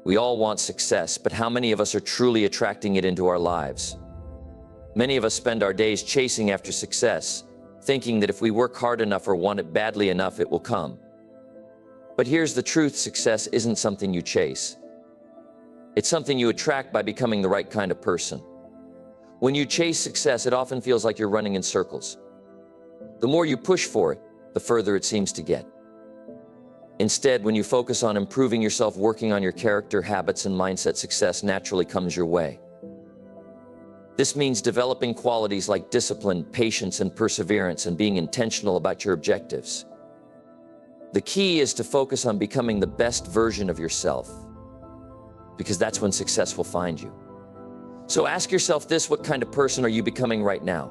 We all want success, but how many of us are truly attracting it into our lives? Many of us spend our days chasing after success, thinking that if we work hard enough or want it badly enough, it will come. But here's the truth: success isn't something you chase. It's something you attract by becoming the right kind of person. When you chase success, it often feels like you're running in circles. The more you push for it, the further it seems to get. Instead, when you focus on improving yourself, working on your character, habits, and mindset, success naturally comes your way. This means developing qualities like discipline, patience, and perseverance, and being intentional about your objectives. The key is to focus on becoming the best version of yourself, because that's when success will find you. So ask yourself this: what kind of person are you becoming right now?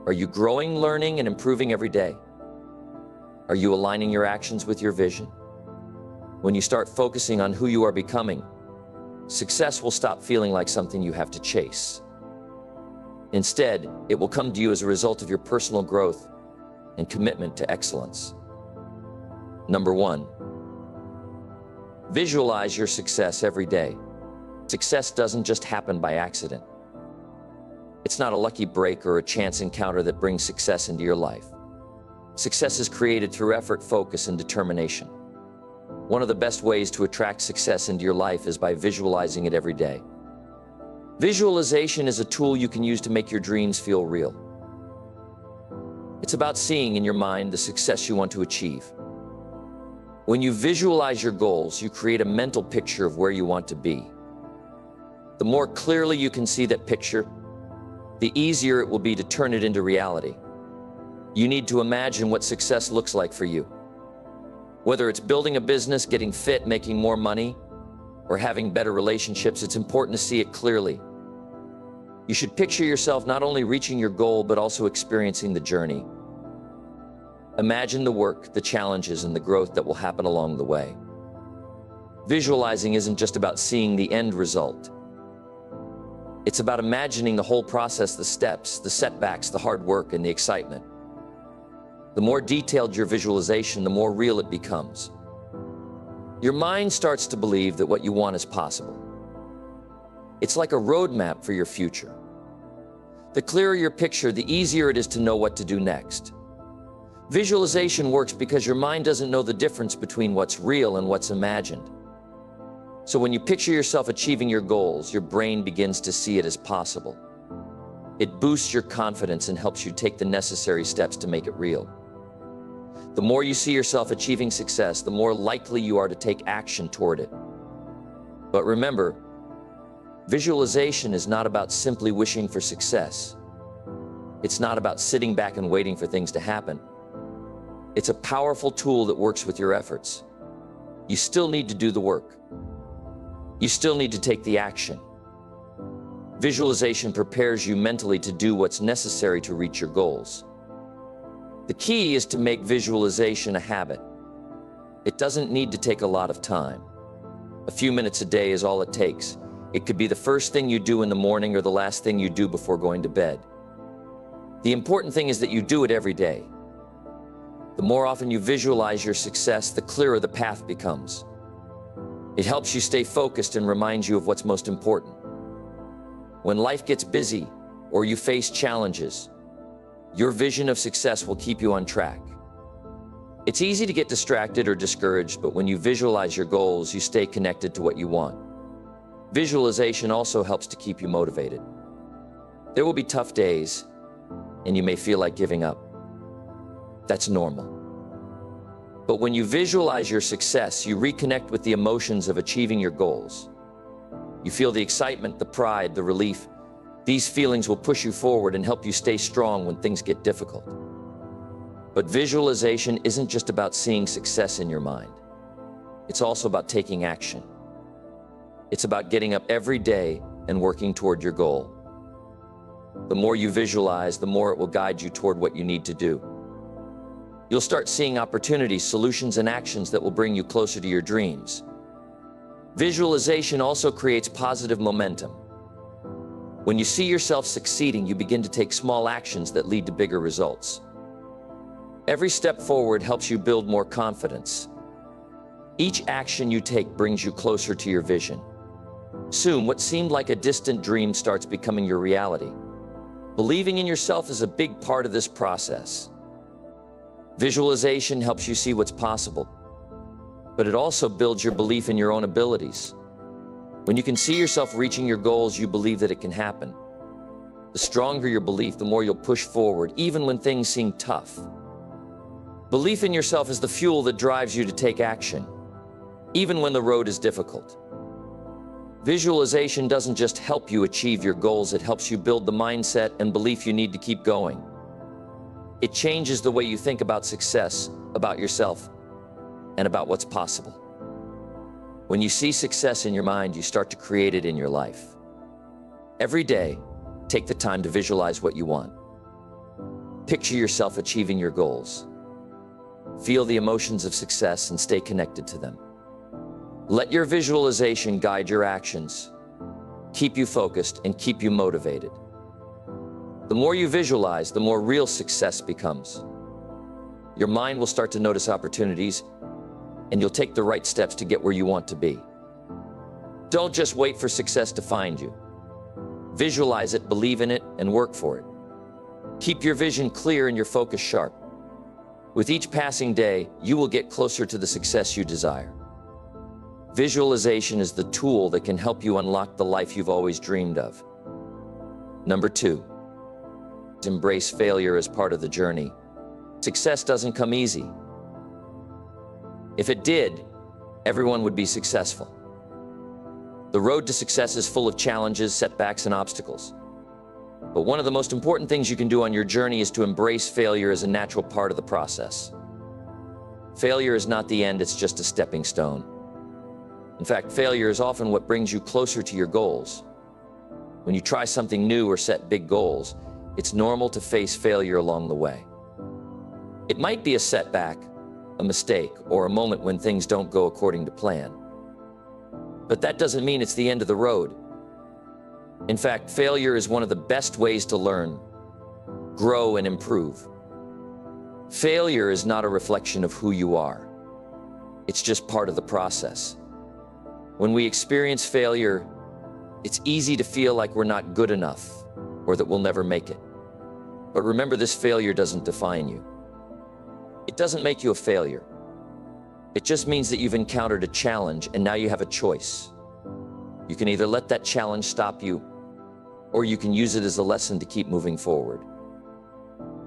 Are you growing, learning, and improving every day? Are you aligning your actions with your vision? When you start focusing on who you are becoming, success will stop feeling like something you have to chase. Instead, it will come to you as a result of your personal growth and commitment to excellence. Number 1, visualize your success every day. Success doesn't just happen by accident. It's not a lucky break or a chance encounter that brings success into your life. Success is created through effort, focus, and determination. One of the best ways to attract success into your life is by visualizing it every day. Visualization is a tool you can use to make your dreams feel real. It's about seeing in your mind the success you want to achieve. When you visualize your goals, you create a mental picture of where you want to be. The more clearly you can see that picture, the easier it will be to turn it into reality. You need to imagine what success looks like for you. Whether it's building a business, getting fit, making more money, or having better relationships, it's important to see it clearly. You should picture yourself not only reaching your goal, but also experiencing the journey. Imagine the work, the challenges, and the growth that will happen along the way. Visualizing isn't just about seeing the end result. It's about imagining the whole process, the steps, the setbacks, the hard work, and the excitement. The more detailed your visualization, the more real it becomes. Your mind starts to believe that what you want is possible. It's like a roadmap for your future. The clearer your picture, the easier it is to know what to do next. Visualization works because your mind doesn't know the difference between what's real and what's imagined. So when you picture yourself achieving your goals, your brain begins to see it as possible. It boosts your confidence and helps you take the necessary steps to make it real. The more you see yourself achieving success, the more likely you are to take action toward it. But remember, visualization is not about simply wishing for success. It's not about sitting back and waiting for things to happen. It's a powerful tool that works with your efforts. You still need to do the work. You still need to take the action. Visualization prepares you mentally to do what's necessary to reach your goals. The key is to make visualization a habit. It doesn't need to take a lot of time. A few minutes a day is all it takes. It could be the first thing you do in the morning or the last thing you do before going to bed. The important thing is that you do it every day. The more often you visualize your success, the clearer the path becomes. It helps you stay focused and reminds you of what's most important. When life gets busy or you face challenges, your vision of success will keep you on track. It's easy to get distracted or discouraged, but when you visualize your goals, you stay connected to what you want. Visualization also helps to keep you motivated. There will be tough days, and you may feel like giving up. That's normal. But when you visualize your success, you reconnect with the emotions of achieving your goals. You feel the excitement, the pride, the relief. These feelings will push you forward and help you stay strong when things get difficult. But visualization isn't just about seeing success in your mind. It's also about taking action. It's about getting up every day and working toward your goal. The more you visualize, the more it will guide you toward what you need to do. You'll start seeing opportunities, solutions, and actions that will bring you closer to your dreams. Visualization also creates positive momentum. When you see yourself succeeding, you begin to take small actions that lead to bigger results. Every step forward helps you build more confidence. Each action you take brings you closer to your vision. Soon, what seemed like a distant dream starts becoming your reality. Believing in yourself is a big part of this process. Visualization helps you see what's possible, but it also builds your belief in your own abilities. When you can see yourself reaching your goals, you believe that it can happen. The stronger your belief, the more you'll push forward, even when things seem tough. Belief in yourself is the fuel that drives you to take action, even when the road is difficult. Visualization doesn't just help you achieve your goals, it helps you build the mindset and belief you need to keep going. It changes the way you think about success, about yourself, and about what's possible. When you see success in your mind, you start to create it in your life. Every day, take the time to visualize what you want. Picture yourself achieving your goals. Feel the emotions of success and stay connected to them. Let your visualization guide your actions, keep you focused, and keep you motivated. The more you visualize, the more real success becomes. Your mind will start to notice opportunities, and you'll take the right steps to get where you want to be. Don't just wait for success to find you. Visualize it, believe in it, and work for it. Keep your vision clear and your focus sharp. With each passing day, you will get closer to the success you desire. Visualization is the tool that can help you unlock the life you've always dreamed of. Number 2, embrace failure as part of the journey. Success doesn't come easy. If it did, everyone would be successful. The road to success is full of challenges, setbacks, and obstacles. But one of the most important things you can do on your journey is to embrace failure as a natural part of the process. Failure is not the end, it's just a stepping stone. In fact, failure is often what brings you closer to your goals. When you try something new or set big goals, it's normal to face failure along the way. It might be a setback, a mistake, or a moment when things don't go according to plan. But that doesn't mean it's the end of the road. In fact, failure is one of the best ways to learn, grow, and improve. Failure is not a reflection of who you are. It's just part of the process. When we experience failure, it's easy to feel like we're not good enough or that we'll never make it. But remember, this failure doesn't define you. It doesn't make you a failure. It just means that you've encountered a challenge and now you have a choice. You can either let that challenge stop you, or you can use it as a lesson to keep moving forward.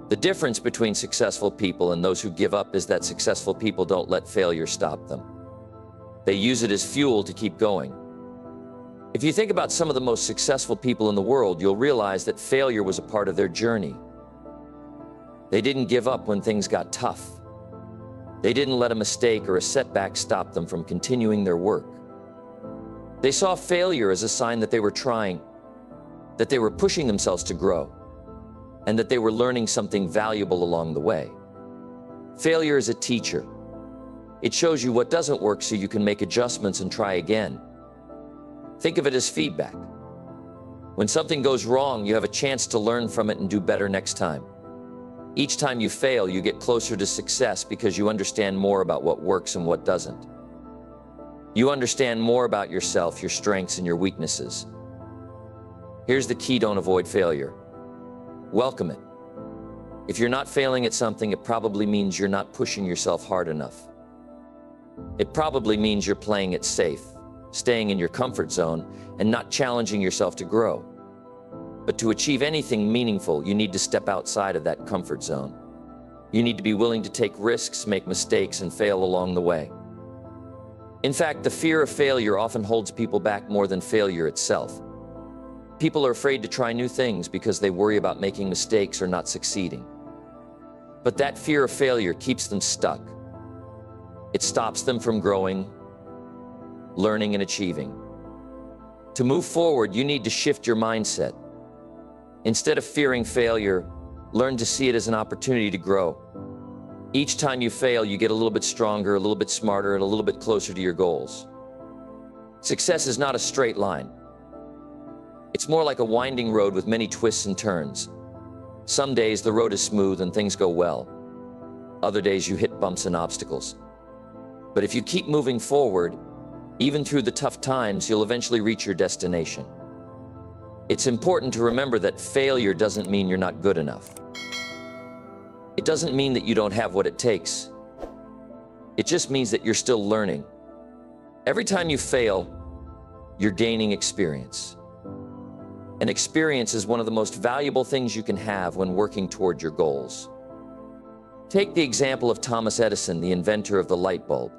The difference between successful people and those who give up is that successful people don't let failure stop them. They use it as fuel to keep going. If you think about some of the most successful people in the world, you'll realize that failure was a part of their journey. They didn't give up when things got tough. They didn't let a mistake or a setback stop them from continuing their work. They saw failure as a sign that they were trying, that they were pushing themselves to grow, and that they were learning something valuable along the way. Failure is a teacher. It shows you what doesn't work so you can make adjustments and try again. Think of it as feedback. When something goes wrong, you have a chance to learn from it and do better next time. Each time you fail, you get closer to success because you understand more about what works and what doesn't. You understand more about yourself, your strengths, and your weaknesses. Here's the key: don't avoid failure. Welcome it. If you're not failing at something, it probably means you're not pushing yourself hard enough. It probably means you're playing it safe, staying in your comfort zone, and not challenging yourself to grow. But to achieve anything meaningful, you need to step outside of that comfort zone. You need to be willing to take risks, make mistakes, and fail along the way. In fact, the fear of failure often holds people back more than failure itself. People are afraid to try new things because they worry about making mistakes or not succeeding. But that fear of failure keeps them stuck. It stops them from growing, learning, and achieving. To move forward, you need to shift your mindset. Instead of fearing failure, learn to see it as an opportunity to grow. Each time you fail, you get a little bit stronger, a little bit smarter, and a little bit closer to your goals. Success is not a straight line. It's more like a winding road with many twists and turns. Some days the road is smooth and things go well. Other days you hit bumps and obstacles. But if you keep moving forward, even through the tough times, you'll eventually reach your destination. It's important to remember that failure doesn't mean you're not good enough. It doesn't mean that you don't have what it takes. It just means that you're still learning. Every time you fail, you're gaining experience. And experience is one of the most valuable things you can have when working toward your goals. Take the example of Thomas Edison, the inventor of the light bulb.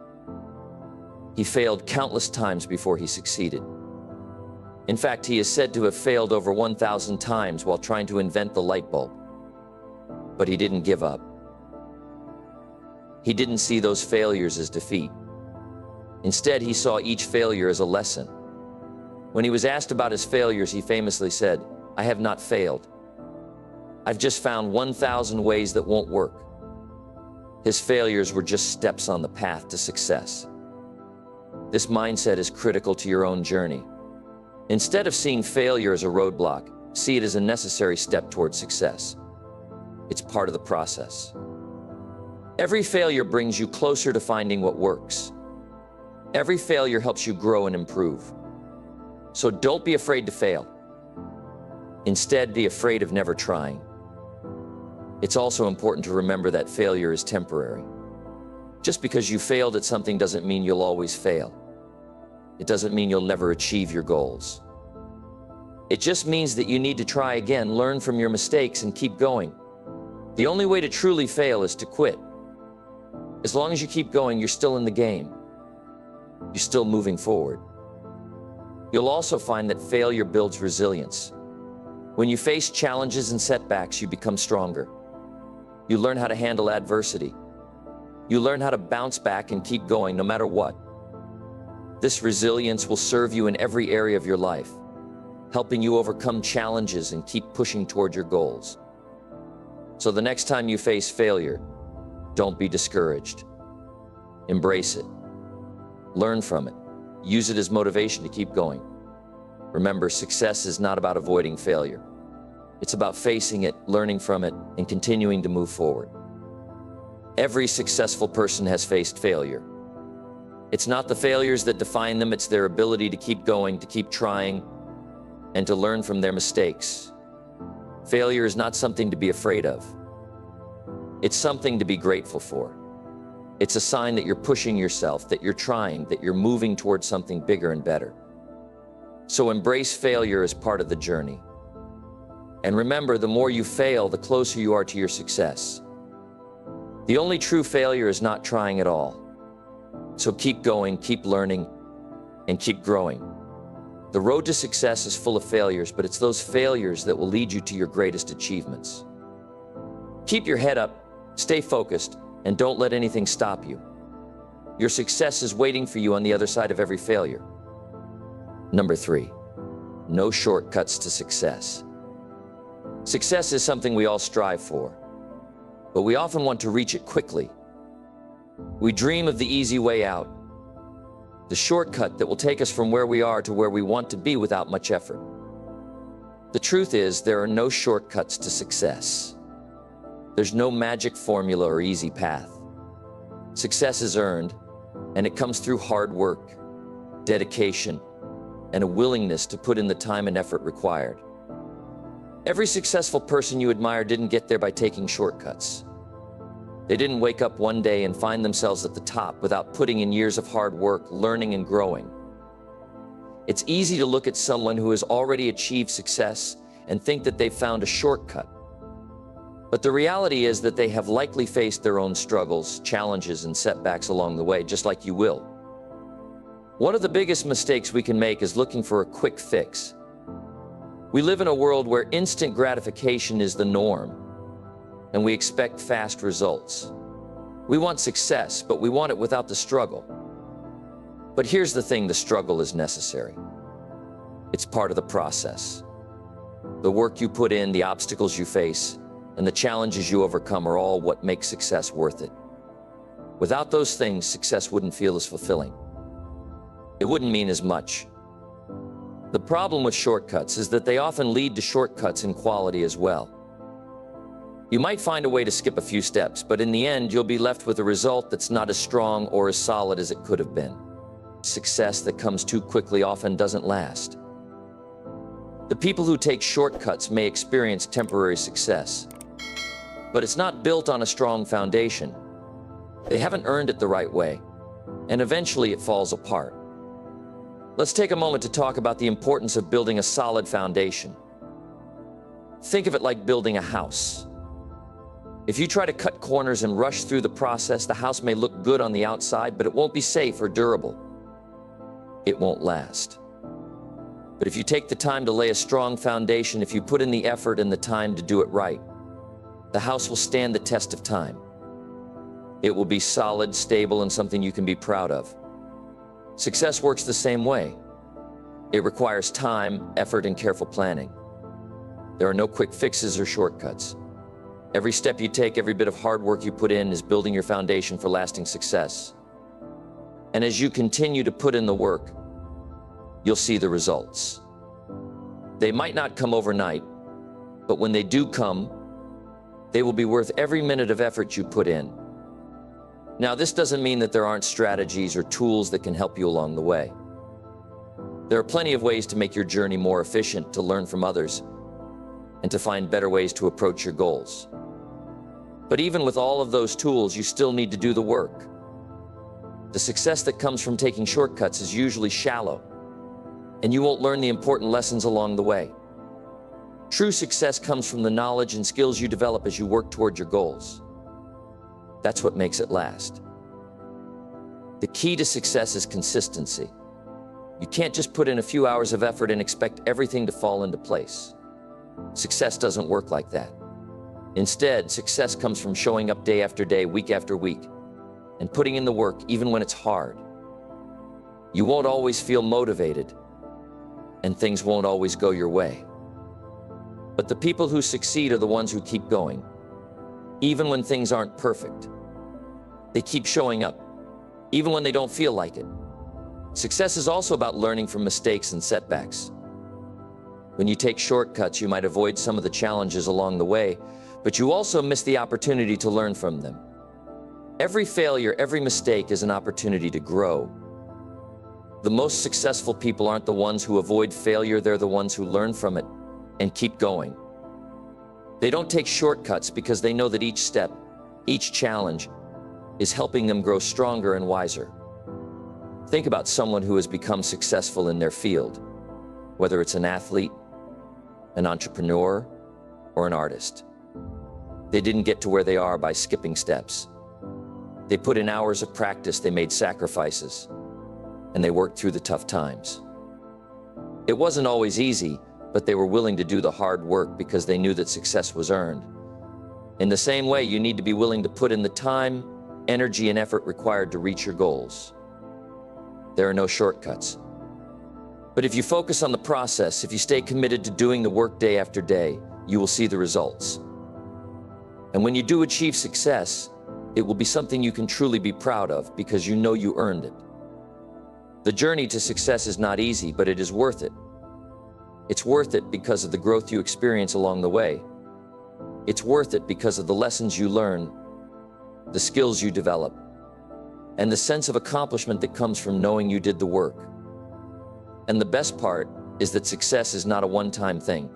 He failed countless times before he succeeded. In fact, he is said to have failed over 1,000 times while trying to invent the light bulb. But he didn't give up. He didn't see those failures as defeat. Instead, he saw each failure as a lesson. When he was asked about his failures, he famously said, "I have not failed. I've just found 1,000 ways that won't work." His failures were just steps on the path to success. This mindset is critical to your own journey. Instead of seeing failure as a roadblock, see it as a necessary step towards success. It's part of the process. Every failure brings you closer to finding what works. Every failure helps you grow and improve. So don't be afraid to fail. Instead, be afraid of never trying. It's also important to remember that failure is temporary. Just because you failed at something doesn't mean you'll always fail. It doesn't mean you'll never achieve your goals. It just means that you need to try again, learn from your mistakes, and keep going. The only way to truly fail is to quit. As long as you keep going, you're still in the game. You're still moving forward. You'll also find that failure builds resilience. When you face challenges and setbacks, you become stronger. You learn how to handle adversity. You learn how to bounce back and keep going no matter what. This resilience will serve you in every area of your life, helping you overcome challenges and keep pushing toward your goals. So the next time you face failure, don't be discouraged. Embrace it. Learn from it. Use it as motivation to keep going. Remember, success is not about avoiding failure. It's about facing it, learning from it, and continuing to move forward. Every successful person has faced failure. It's not the failures that define them, it's their ability to keep going, to keep trying, and to learn from their mistakes. Failure is not something to be afraid of. It's something to be grateful for. It's a sign that you're pushing yourself, that you're trying, that you're moving towards something bigger and better. So embrace failure as part of the journey. And remember, the more you fail, the closer you are to your success. The only true failure is not trying at all. So keep going, keep learning, and keep growing. The road to success is full of failures, but it's those failures that will lead you to your greatest achievements. Keep your head up, stay focused, and don't let anything stop you. Your success is waiting for you on the other side of every failure. Number 3, no shortcuts to success. Success is something we all strive for, but we often want to reach it quickly. We dream of the easy way out, the shortcut that will take us from where we are to where we want to be without much effort. The truth is, there are no shortcuts to success. There's no magic formula or easy path. Success is earned, and it comes through hard work, dedication, and a willingness to put in the time and effort required. Every successful person you admire didn't get there by taking shortcuts. They didn't wake up one day and find themselves at the top without putting in years of hard work, learning and growing. It's easy to look at someone who has already achieved success and think that they've found a shortcut. But the reality is that they have likely faced their own struggles, challenges, and setbacks along the way, just like you will. One of the biggest mistakes we can make is looking for a quick fix. We live in a world where instant gratification is the norm, and we expect fast results. We want success, but we want it without the struggle. But here's the thing, the struggle is necessary. It's part of the process. The work you put in, the obstacles you face, and the challenges you overcome are all what makes success worth it. Without those things, success wouldn't feel as fulfilling. It wouldn't mean as much. The problem with shortcuts is that they often lead to shortcuts in quality as well. You might find a way to skip a few steps, but in the end, you'll be left with a result that's not as strong or as solid as it could have been. Success that comes too quickly often doesn't last. The people who take shortcuts may experience temporary success, but it's not built on a strong foundation. They haven't earned it the right way, and eventually it falls apart. Let's take a moment to talk about the importance of building a solid foundation. Think of it like building a house. If you try to cut corners and rush through the process, the house may look good on the outside, but it won't be safe or durable. It won't last. But if you take the time to lay a strong foundation, if you put in the effort and the time to do it right, the house will stand the test of time. It will be solid, stable, and something you can be proud of. Success works the same way. It requires time, effort, and careful planning. There are no quick fixes or shortcuts. Every step you take, every bit of hard work you put in is building your foundation for lasting success. And as you continue to put in the work, you'll see the results. They might not come overnight, but when they do come, they will be worth every minute of effort you put in. Now, this doesn't mean that there aren't strategies or tools that can help you along the way. There are plenty of ways to make your journey more efficient, to learn from others, and to find better ways to approach your goals. But even with all of those tools, you still need to do the work. The success that comes from taking shortcuts is usually shallow, and you won't learn the important lessons along the way. True success comes from the knowledge and skills you develop as you work toward your goals. That's what makes it last. The key to success is consistency. You can't just put in a few hours of effort and expect everything to fall into place. Success doesn't work like that. Instead, success comes from showing up day after day, week after week, and putting in the work even when it's hard. You won't always feel motivated, and things won't always go your way. But the people who succeed are the ones who keep going, even when things aren't perfect. They keep showing up, even when they don't feel like it. Success is also about learning from mistakes and setbacks. When you take shortcuts, you might avoid some of the challenges along the way, but you also miss the opportunity to learn from them. Every failure, every mistake is an opportunity to grow. The most successful people aren't the ones who avoid failure, they're the ones who learn from it and keep going. They don't take shortcuts because they know that each step, each challenge, is helping them grow stronger and wiser. Think about someone who has become successful in their field, whether it's an athlete, an entrepreneur, or an artist. They didn't get to where they are by skipping steps. They put in hours of practice, they made sacrifices, and they worked through the tough times. It wasn't always easy, but they were willing to do the hard work because they knew that success was earned. In the same way, you need to be willing to put in the time, energy, and effort required to reach your goals. There are no shortcuts. But if you focus on the process, if you stay committed to doing the work day after day, you will see the results. And when you do achieve success, it will be something you can truly be proud of because you know you earned it. The journey to success is not easy, but it is worth it. It's worth it because of the growth you experience along the way. It's worth it because of the lessons you learn, the skills you develop, and the sense of accomplishment that comes from knowing you did the work. And the best part is that success is not a one-time thing.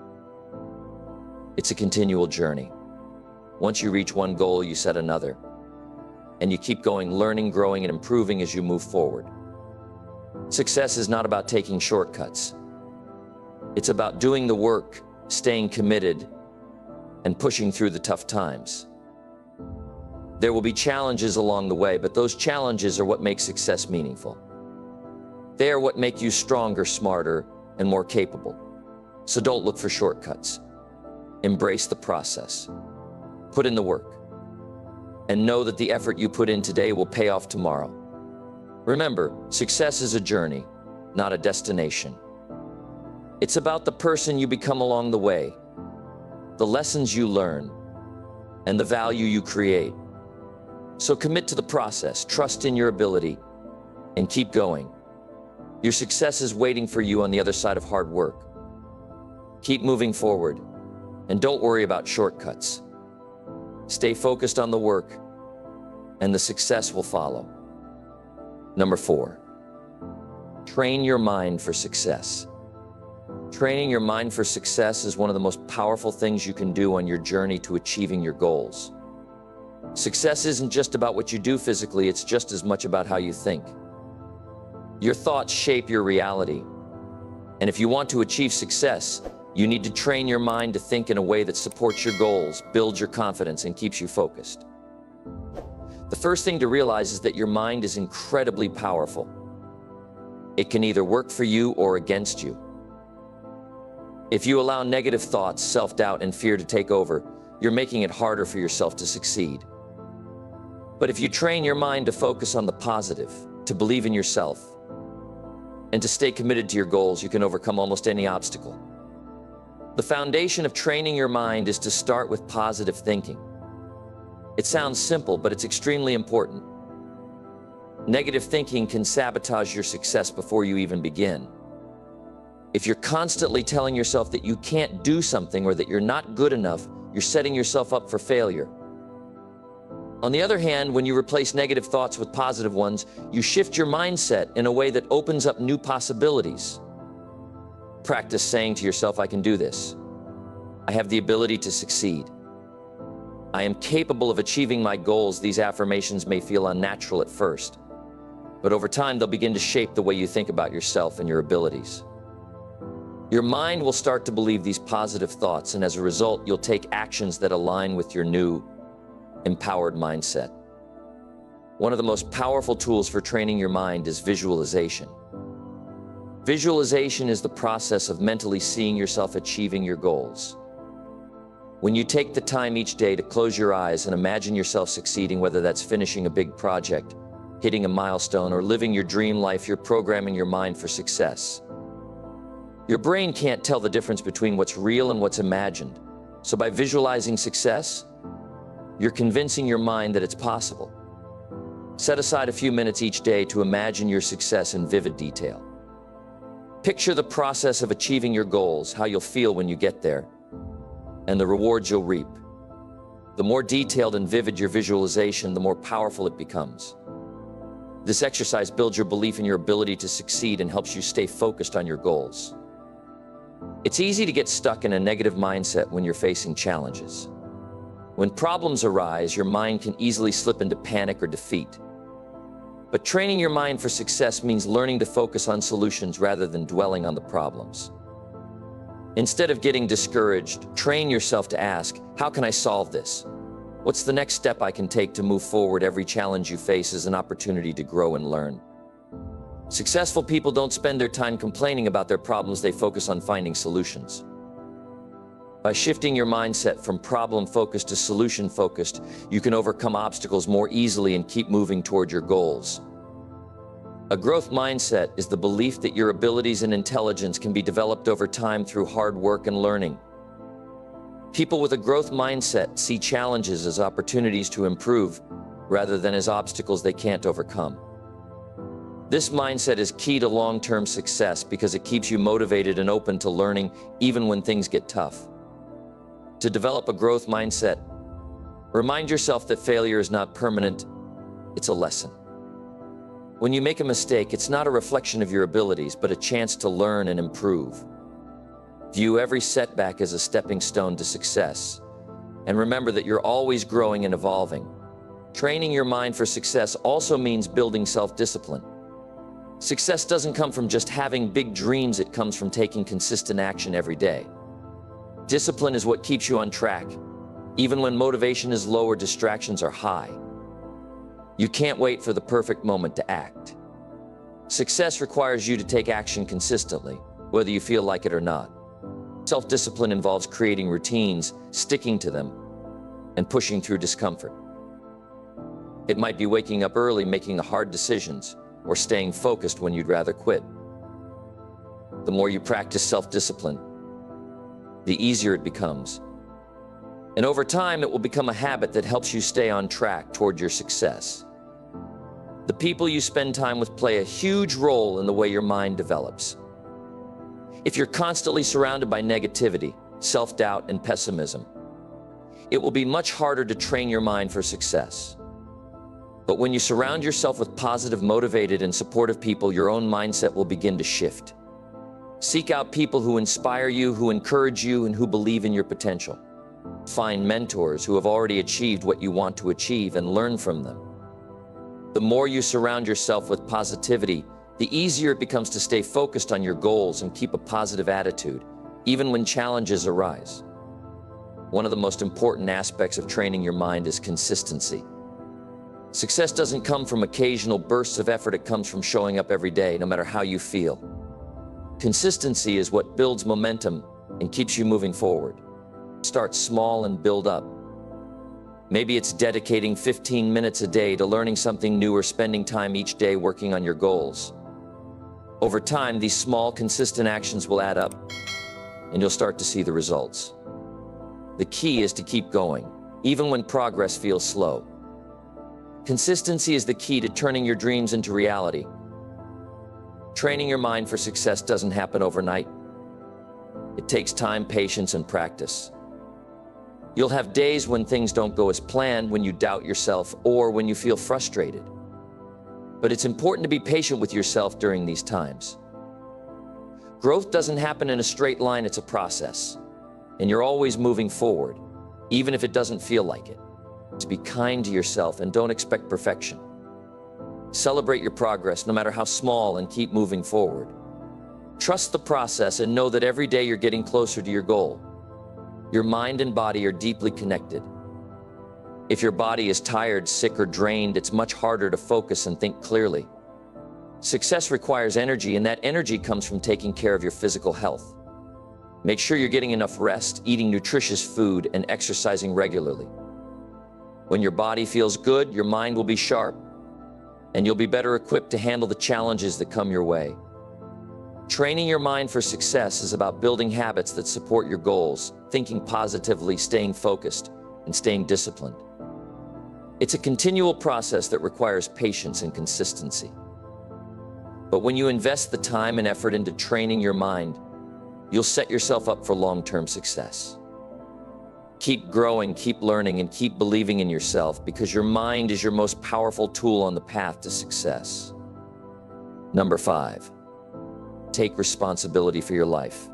It's a continual journey. Once you reach one goal, you set another. And you keep going, learning, growing, and improving as you move forward. Success is not about taking shortcuts. It's about doing the work, staying committed, and pushing through the tough times. There will be challenges along the way, but those challenges are what make success meaningful. They are what make you stronger, smarter, and more capable. So don't look for shortcuts. Embrace the process. Put in the work. And know that the effort you put in today will pay off tomorrow. Remember, success is a journey, not a destination. It's about the person you become along the way, the lessons you learn, and the value you create. So commit to the process, trust in your ability, and keep going. Your success is waiting for you on the other side of hard work. Keep moving forward, and don't worry about shortcuts. Stay focused on the work, and the success will follow. Number 4, train your mind for success. Training your mind for success is one of the most powerful things you can do on your journey to achieving your goals. Success isn't just about what you do physically, it's just as much about how you think. Your thoughts shape your reality. And if you want to achieve success, you need to train your mind to think in a way that supports your goals, builds your confidence, and keeps you focused. The first thing to realize is that your mind is incredibly powerful. It can either work for you or against you. If you allow negative thoughts, self-doubt, and fear to take over, you're making it harder for yourself to succeed. But if you train your mind to focus on the positive, to believe in yourself, and to stay committed to your goals, you can overcome almost any obstacle. The foundation of training your mind is to start with positive thinking. It sounds simple, but it's extremely important. Negative thinking can sabotage your success before you even begin. If you're constantly telling yourself that you can't do something or that you're not good enough, you're setting yourself up for failure. On the other hand, when you replace negative thoughts with positive ones, you shift your mindset in a way that opens up new possibilities. Practice saying to yourself, I can do this. I have the ability to succeed. I am capable of achieving my goals. These affirmations may feel unnatural at first, but over time they'll begin to shape the way you think about yourself and your abilities. Your mind will start to believe these positive thoughts, and as a result, you'll take actions that align with your new, empowered mindset. One of the most powerful tools for training your mind is visualization. Visualization is the process of mentally seeing yourself achieving your goals. When you take the time each day to close your eyes and imagine yourself succeeding, whether that's finishing a big project, hitting a milestone, or living your dream life, you're programming your mind for success. Your brain can't tell the difference between what's real and what's imagined. So by visualizing success, you're convincing your mind that it's possible. Set aside a few minutes each day to imagine your success in vivid detail. Picture the process of achieving your goals, how you'll feel when you get there, and the rewards you'll reap. The more detailed and vivid your visualization, the more powerful it becomes. This exercise builds your belief in your ability to succeed and helps you stay focused on your goals. It's easy to get stuck in a negative mindset when you're facing challenges. When problems arise, your mind can easily slip into panic or defeat. But training your mind for success means learning to focus on solutions rather than dwelling on the problems. Instead of getting discouraged, train yourself to ask, how can I solve this? What's the next step I can take to move forward? Every challenge you face is an opportunity to grow and learn. Successful people don't spend their time complaining about their problems, they focus on finding solutions. By shifting your mindset from problem-focused to solution-focused, you can overcome obstacles more easily and keep moving toward your goals. A growth mindset is the belief that your abilities and intelligence can be developed over time through hard work and learning. People with a growth mindset see challenges as opportunities to improve rather than as obstacles they can't overcome. This mindset is key to long-term success because it keeps you motivated and open to learning even when things get tough. To develop a growth mindset, remind yourself that failure is not permanent, it's a lesson. When you make a mistake, it's not a reflection of your abilities, but a chance to learn and improve. View every setback as a stepping stone to success, and remember that you're always growing and evolving. Training your mind for success also means building self-discipline. Success doesn't come from just having big dreams, it comes from taking consistent action every day. Discipline is what keeps you on track, even when motivation is low or distractions are high. You can't wait for the perfect moment to act. Success requires you to take action consistently, whether you feel like it or not. Self-discipline involves creating routines, sticking to them, and pushing through discomfort. It might be waking up early, making the hard decisions, or staying focused when you'd rather quit. The more you practice self-discipline, the easier it becomes. And over time, it will become a habit that helps you stay on track toward your success. The people you spend time with play a huge role in the way your mind develops. If you're constantly surrounded by negativity, self-doubt, and pessimism, it will be much harder to train your mind for success. But when you surround yourself with positive, motivated, and supportive people, your own mindset will begin to shift. Seek out people who inspire you, who encourage you, and who believe in your potential. Find mentors who have already achieved what you want to achieve and learn from them. The more you surround yourself with positivity, the easier it becomes to stay focused on your goals and keep a positive attitude, even when challenges arise. One of the most important aspects of training your mind is consistency. Success doesn't come from occasional bursts of effort, it comes from showing up every day, no matter how you feel. Consistency is what builds momentum and keeps you moving forward. Start small and build up. Maybe it's dedicating 15 minutes a day to learning something new or spending time each day working on your goals. Over time, these small, consistent actions will add up, and you'll start to see the results. The key is to keep going, even when progress feels slow. Consistency is the key to turning your dreams into reality. Training your mind for success doesn't happen overnight. It takes time, patience, and practice. You'll have days when things don't go as planned, when you doubt yourself, or when you feel frustrated. But it's important to be patient with yourself during these times. Growth doesn't happen in a straight line, it's a process. And you're always moving forward, even if it doesn't feel like it. To be kind to yourself and don't expect perfection. Celebrate your progress, no matter how small, and keep moving forward. Trust the process and know that every day you're getting closer to your goal. Your mind and body are deeply connected. If your body is tired, sick, or drained, it's much harder to focus and think clearly. Success requires energy, and that energy comes from taking care of your physical health. Make sure you're getting enough rest, eating nutritious food, and exercising regularly. When your body feels good, your mind will be sharp, and you'll be better equipped to handle the challenges that come your way. Training your mind for success is about building habits that support your goals, thinking positively, staying focused, and staying disciplined. It's a continual process that requires patience and consistency. But when you invest the time and effort into training your mind, you'll set yourself up for long-term success. Keep growing, keep learning, and keep believing in yourself, because your mind is your most powerful tool on the path to success. Number 5, take responsibility for your life.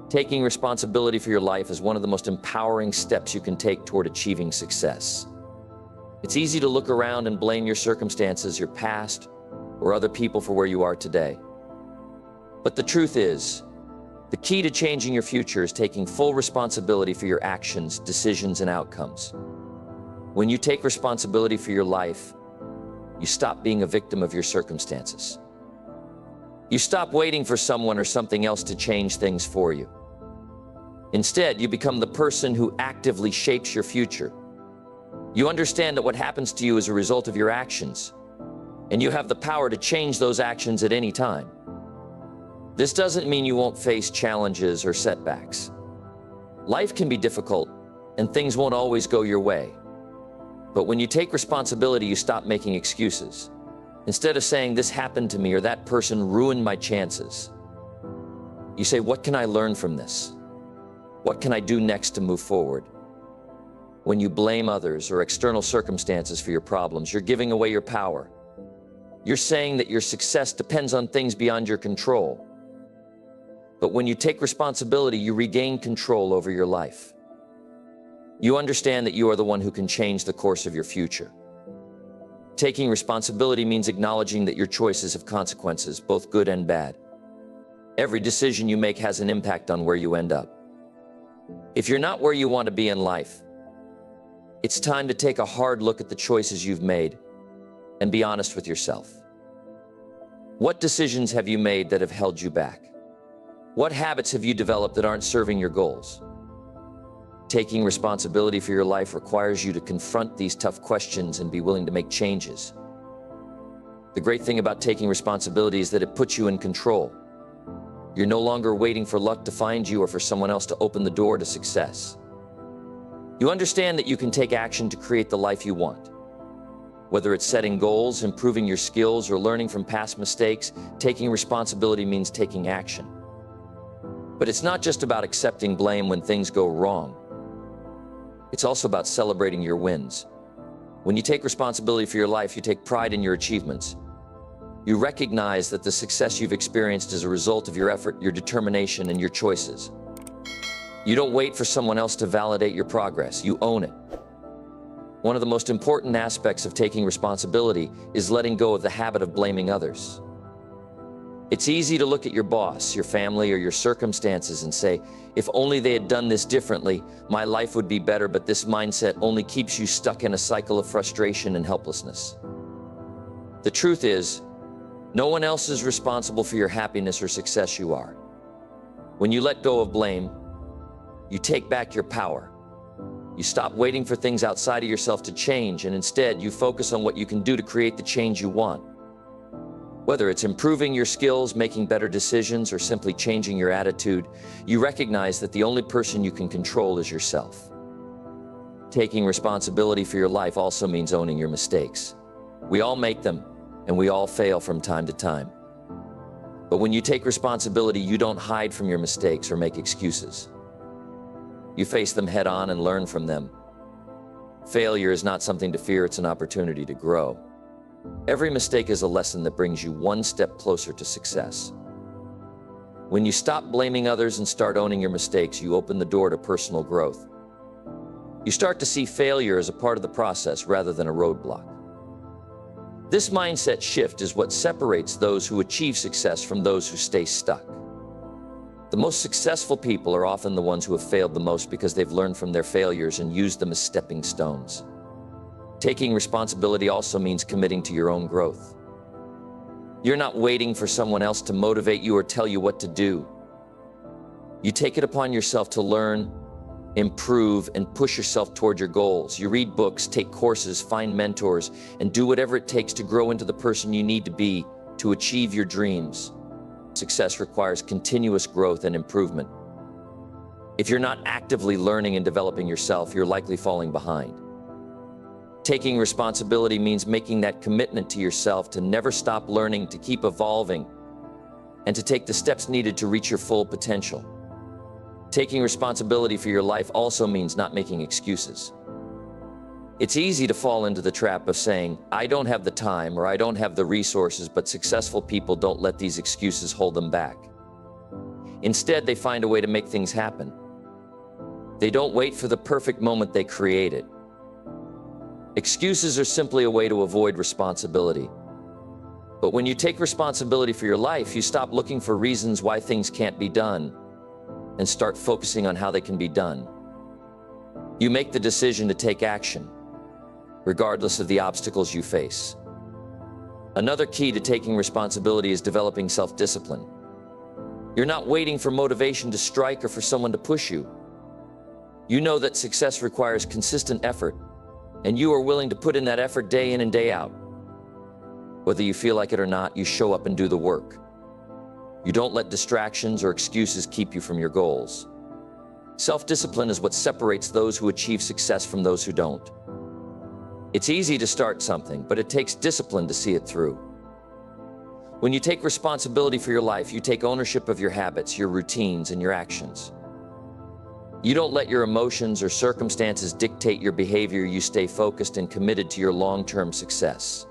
Taking responsibility for your life is one of the most empowering steps you can take toward achieving success. It's easy to look around and blame your circumstances, your past, or other people for where you are today. But the truth is, the key to changing your future is taking full responsibility for your actions, decisions, and outcomes. When you take responsibility for your life, you stop being a victim of your circumstances. You stop waiting for someone or something else to change things for you. Instead, you become the person who actively shapes your future. You understand that what happens to you is a result of your actions, and you have the power to change those actions at any time. This doesn't mean you won't face challenges or setbacks. Life can be difficult, and things won't always go your way. But when you take responsibility, you stop making excuses. Instead of saying, "This happened to me," or "That person ruined my chances," you say, "What can I learn from this? What can I do next to move forward?" When you blame others or external circumstances for your problems, you're giving away your power. You're saying that your success depends on things beyond your control. But when you take responsibility, you regain control over your life. You understand that you are the one who can change the course of your future. Taking responsibility means acknowledging that your choices have consequences, both good and bad. Every decision you make has an impact on where you end up. If you're not where you want to be in life, it's time to take a hard look at the choices you've made and be honest with yourself. What decisions have you made that have held you back? What habits have you developed that aren't serving your goals? Taking responsibility for your life requires you to confront these tough questions and be willing to make changes. The great thing about taking responsibility is that it puts you in control. You're no longer waiting for luck to find you or for someone else to open the door to success. You understand that you can take action to create the life you want. Whether it's setting goals, improving your skills, or learning from past mistakes, taking responsibility means taking action. But it's not just about accepting blame when things go wrong. It's also about celebrating your wins. When you take responsibility for your life, you take pride in your achievements. You recognize that the success you've experienced is a result of your effort, your determination, and your choices. You don't wait for someone else to validate your progress. You own it. One of the most important aspects of taking responsibility is letting go of the habit of blaming others. It's easy to look at your boss, your family, or your circumstances and say, if only they had done this differently, my life would be better, but this mindset only keeps you stuck in a cycle of frustration and helplessness. The truth is, no one else is responsible for your happiness or success. You are. When you let go of blame, you take back your power. You stop waiting for things outside of yourself to change, and instead you focus on what you can do to create the change you want. Whether it's improving your skills, making better decisions, or simply changing your attitude, you recognize that the only person you can control is yourself. Taking responsibility for your life also means owning your mistakes. We all make them, and we all fail from time to time. But when you take responsibility, you don't hide from your mistakes or make excuses. You face them head on and learn from them. Failure is not something to fear, it's an opportunity to grow. Every mistake is a lesson that brings you one step closer to success. When you stop blaming others and start owning your mistakes, you open the door to personal growth. You start to see failure as a part of the process rather than a roadblock. This mindset shift is what separates those who achieve success from those who stay stuck. The most successful people are often the ones who have failed the most because they've learned from their failures and used them as stepping stones. Taking responsibility also means committing to your own growth. You're not waiting for someone else to motivate you or tell you what to do. You take it upon yourself to learn, improve, and push yourself toward your goals. You read books, take courses, find mentors, and do whatever it takes to grow into the person you need to be to achieve your dreams. Success requires continuous growth and improvement. If you're not actively learning and developing yourself, you're likely falling behind. Taking responsibility means making that commitment to yourself to never stop learning, to keep evolving, and to take the steps needed to reach your full potential. Taking responsibility for your life also means not making excuses. It's easy to fall into the trap of saying, I don't have the time or I don't have the resources, but successful people don't let these excuses hold them back. Instead, they find a way to make things happen. They don't wait for the perfect moment, they create it. Excuses are simply a way to avoid responsibility. But when you take responsibility for your life, you stop looking for reasons why things can't be done and start focusing on how they can be done. You make the decision to take action, regardless of the obstacles you face. Another key to taking responsibility is developing self-discipline. You're not waiting for motivation to strike or for someone to push you. You know that success requires consistent effort, and you are willing to put in that effort day in and day out. Whether you feel like it or not, you show up and do the work. You don't let distractions or excuses keep you from your goals. Self-discipline is what separates those who achieve success from those who don't. It's easy to start something, but it takes discipline to see it through. When you take responsibility for your life, you take ownership of your habits, your routines, and your actions. You don't let your emotions or circumstances dictate your behavior. You stay focused and committed to your long-term success.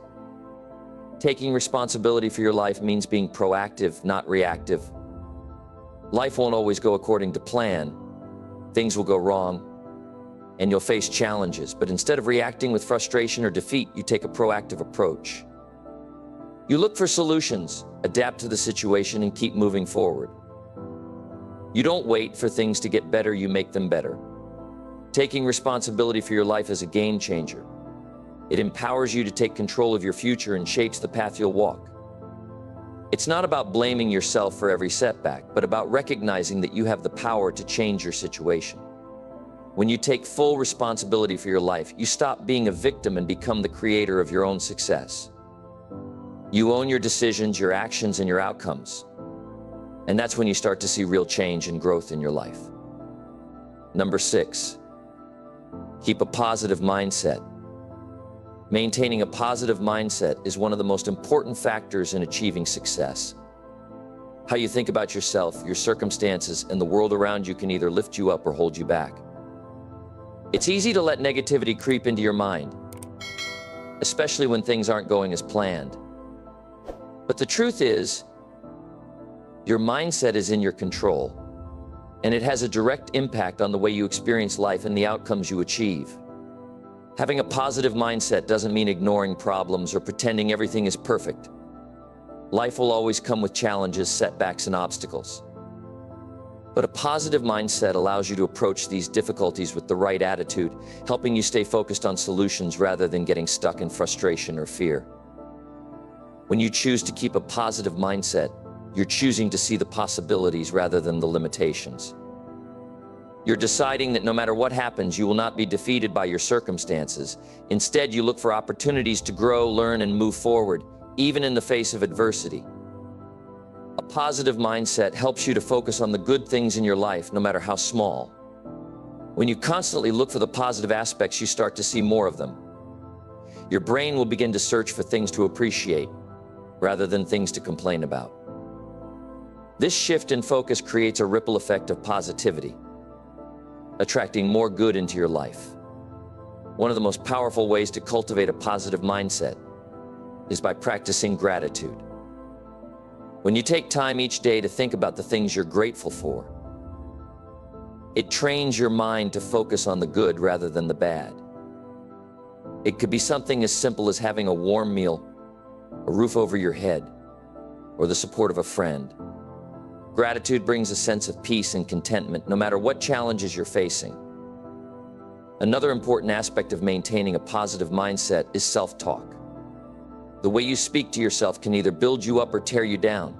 Taking responsibility for your life means being proactive, not reactive. Life won't always go according to plan. Things will go wrong, and you'll face challenges. But instead of reacting with frustration or defeat, you take a proactive approach. You look for solutions, adapt to the situation, and keep moving forward. You don't wait for things to get better, you make them better. Taking responsibility for your life is a game changer. It empowers you to take control of your future and shapes the path you'll walk. It's not about blaming yourself for every setback, but about recognizing that you have the power to change your situation. When you take full responsibility for your life, you stop being a victim and become the creator of your own success. You own your decisions, your actions, and your outcomes. And that's when you start to see real change and growth in your life. Number 6, keep a positive mindset. Maintaining a positive mindset is one of the most important factors in achieving success. How you think about yourself, your circumstances, and the world around you can either lift you up or hold you back. It's easy to let negativity creep into your mind, especially when things aren't going as planned. But the truth is, your mindset is in your control, and it has a direct impact on the way you experience life and the outcomes you achieve. Having a positive mindset doesn't mean ignoring problems or pretending everything is perfect. Life will always come with challenges, setbacks, and obstacles. But a positive mindset allows you to approach these difficulties with the right attitude, helping you stay focused on solutions rather than getting stuck in frustration or fear. When you choose to keep a positive mindset, you're choosing to see the possibilities rather than the limitations. You're deciding that no matter what happens, you will not be defeated by your circumstances. Instead, you look for opportunities to grow, learn, and move forward, even in the face of adversity. A positive mindset helps you to focus on the good things in your life, no matter how small. When you constantly look for the positive aspects, you start to see more of them. Your brain will begin to search for things to appreciate, rather than things to complain about. This shift in focus creates a ripple effect of positivity, attracting more good into your life. One of the most powerful ways to cultivate a positive mindset is by practicing gratitude. When you take time each day to think about the things you're grateful for, it trains your mind to focus on the good rather than the bad. It could be something as simple as having a warm meal, a roof over your head, or the support of a friend. Gratitude brings a sense of peace and contentment no matter what challenges you're facing. Another important aspect of maintaining a positive mindset is self-talk. The way you speak to yourself can either build you up or tear you down.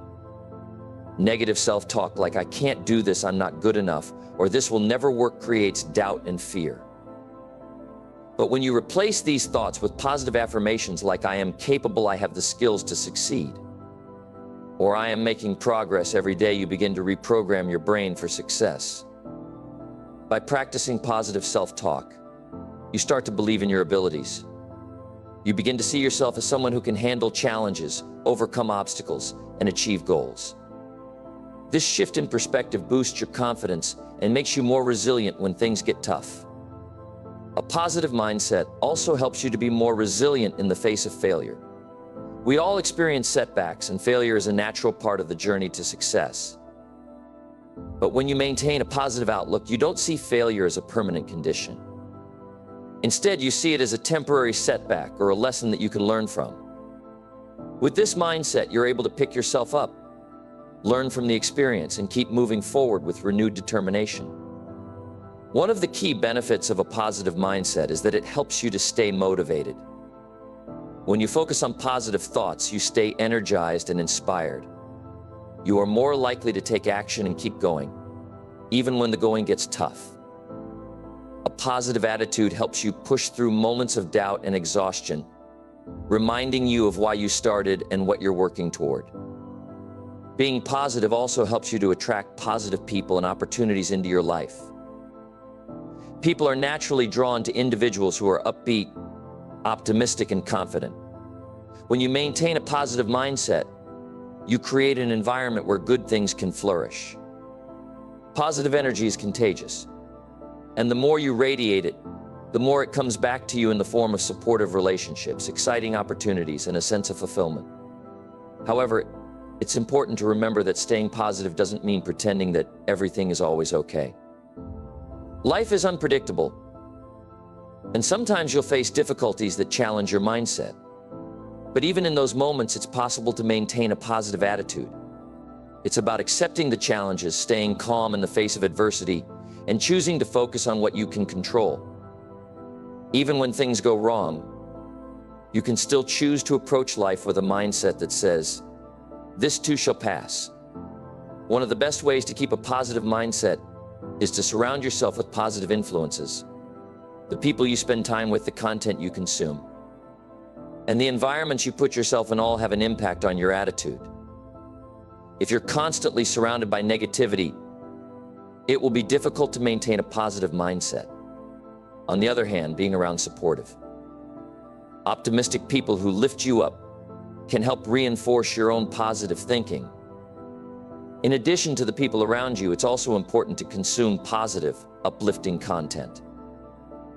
Negative self-talk like "I can't do this, I'm not good enough," or "this will never work" creates doubt and fear. But when you replace these thoughts with positive affirmations like "I am capable, I have the skills to succeed," or "I am making progress every day," you begin to reprogram your brain for success. By practicing positive self-talk, you start to believe in your abilities. You begin to see yourself as someone who can handle challenges, overcome obstacles, and achieve goals. This shift in perspective boosts your confidence and makes you more resilient when things get tough. A positive mindset also helps you to be more resilient in the face of failure. We all experience setbacks, and failure is a natural part of the journey to success. But when you maintain a positive outlook, you don't see failure as a permanent condition. Instead, you see it as a temporary setback or a lesson that you can learn from. With this mindset, you're able to pick yourself up, learn from the experience, and keep moving forward with renewed determination. One of the key benefits of a positive mindset is that it helps you to stay motivated. When you focus on positive thoughts, you stay energized and inspired. You are more likely to take action and keep going, even when the going gets tough. A positive attitude helps you push through moments of doubt and exhaustion, reminding you of why you started and what you're working toward. Being positive also helps you to attract positive people and opportunities into your life. People are naturally drawn to individuals who are upbeat, optimistic, and confident. When you maintain a positive mindset, you create an environment where good things can flourish. Positive energy is contagious, and the more you radiate it, the more it comes back to you in the form of supportive relationships, exciting opportunities, and a sense of fulfillment. However, it's important to remember that staying positive doesn't mean pretending that everything is always okay. Life is unpredictable, and sometimes you'll face difficulties that challenge your mindset. But even in those moments, it's possible to maintain a positive attitude. It's about accepting the challenges, staying calm in the face of adversity, and choosing to focus on what you can control. Even when things go wrong, you can still choose to approach life with a mindset that says, "This too shall pass." One of the best ways to keep a positive mindset is to surround yourself with positive influences. The people you spend time with, the content you consume, and the environments you put yourself in all have an impact on your attitude. If you're constantly surrounded by negativity, it will be difficult to maintain a positive mindset. On the other hand, being around supportive, optimistic people who lift you up can help reinforce your own positive thinking. In addition to the people around you, it's also important to consume positive, uplifting content.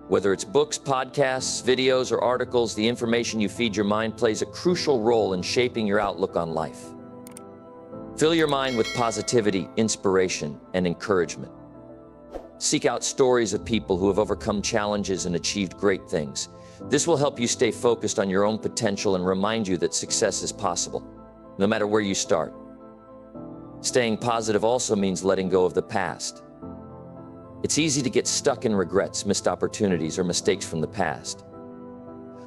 Whether it's books, podcasts, videos, or articles, the information you feed your mind plays a crucial role in shaping your outlook on life. Fill your mind with positivity, inspiration, and encouragement. Seek out stories of people who have overcome challenges and achieved great things. This will help you stay focused on your own potential and remind you that success is possible, no matter where you start. Staying positive also means letting go of the past. It's easy to get stuck in regrets, missed opportunities, or mistakes from the past.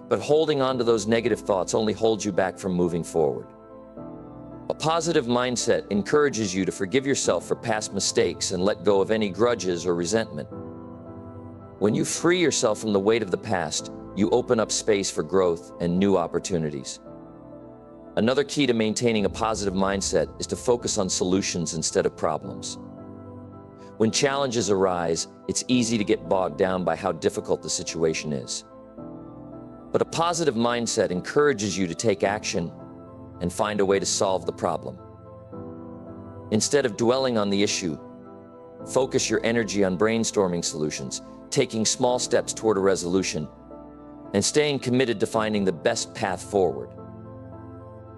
But holding on to those negative thoughts only holds you back from moving forward. A positive mindset encourages you to forgive yourself for past mistakes and let go of any grudges or resentment. When you free yourself from the weight of the past, you open up space for growth and new opportunities. Another key to maintaining a positive mindset is to focus on solutions instead of problems. When challenges arise, it's easy to get bogged down by how difficult the situation is. But a positive mindset encourages you to take action and find a way to solve the problem. Instead of dwelling on the issue, focus your energy on brainstorming solutions, taking small steps toward a resolution, and staying committed to finding the best path forward.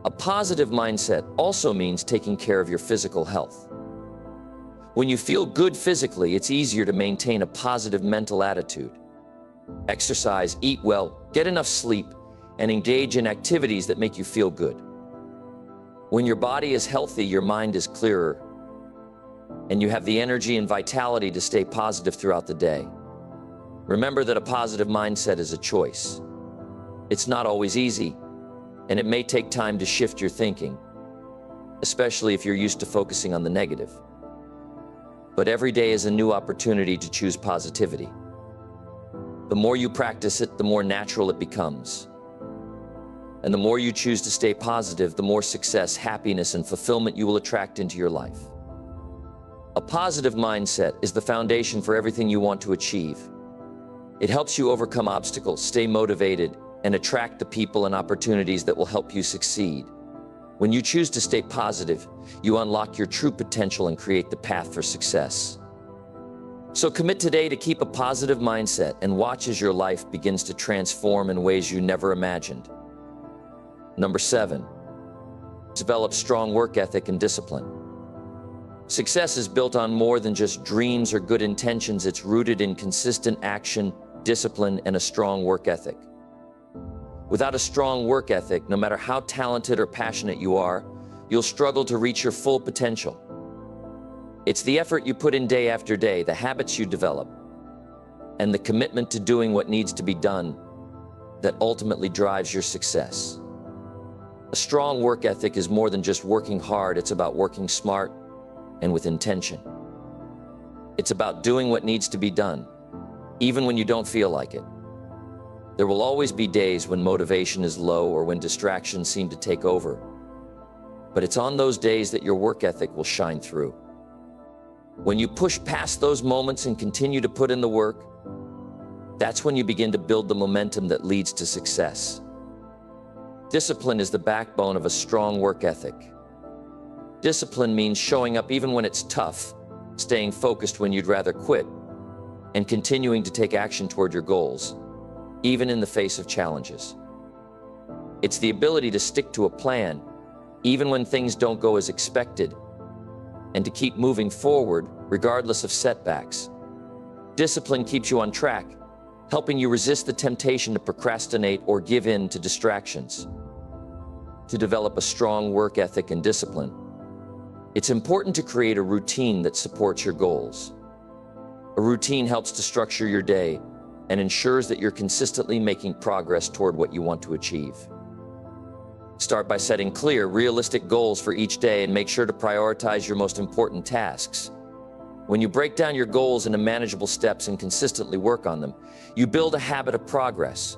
A positive mindset also means taking care of your physical health. When you feel good physically, it's easier to maintain a positive mental attitude. Exercise, eat well, get enough sleep, and engage in activities that make you feel good. When your body is healthy, your mind is clearer, and you have the energy and vitality to stay positive throughout the day. Remember that a positive mindset is a choice. It's not always easy, and it may take time to shift your thinking, especially if you're used to focusing on the negative. But every day is a new opportunity to choose positivity. The more you practice it, the more natural it becomes. And the more you choose to stay positive, the more success, happiness, and fulfillment you will attract into your life. A positive mindset is the foundation for everything you want to achieve. It helps you overcome obstacles, stay motivated, and attract the people and opportunities that will help you succeed. When you choose to stay positive, you unlock your true potential and create the path for success. So commit today to keep a positive mindset and watch as your life begins to transform in ways you never imagined. Number 7, develop strong work ethic and discipline. Success is built on more than just dreams or good intentions. It's rooted in consistent action, discipline, and a strong work ethic. Without a strong work ethic, no matter how talented or passionate you are, you'll struggle to reach your full potential. It's the effort you put in day after day, the habits you develop, and the commitment to doing what needs to be done that ultimately drives your success. A strong work ethic is more than just working hard. It's about working smart and with intention. It's about doing what needs to be done, even when you don't feel like it. There will always be days when motivation is low or when distractions seem to take over. But it's on those days that your work ethic will shine through. When you push past those moments and continue to put in the work, that's when you begin to build the momentum that leads to success. Discipline is the backbone of a strong work ethic. Discipline means showing up even when it's tough, staying focused when you'd rather quit, and continuing to take action toward your goals, even in the face of challenges. It's the ability to stick to a plan, even when things don't go as expected, and to keep moving forward regardless of setbacks. Discipline keeps you on track, helping you resist the temptation to procrastinate or give in to distractions. To develop a strong work ethic and discipline, it's important to create a routine that supports your goals. A routine helps to structure your day and ensures that you're consistently making progress toward what you want to achieve. Start by setting clear, realistic goals for each day and make sure to prioritize your most important tasks. When you break down your goals into manageable steps and consistently work on them, you build a habit of progress.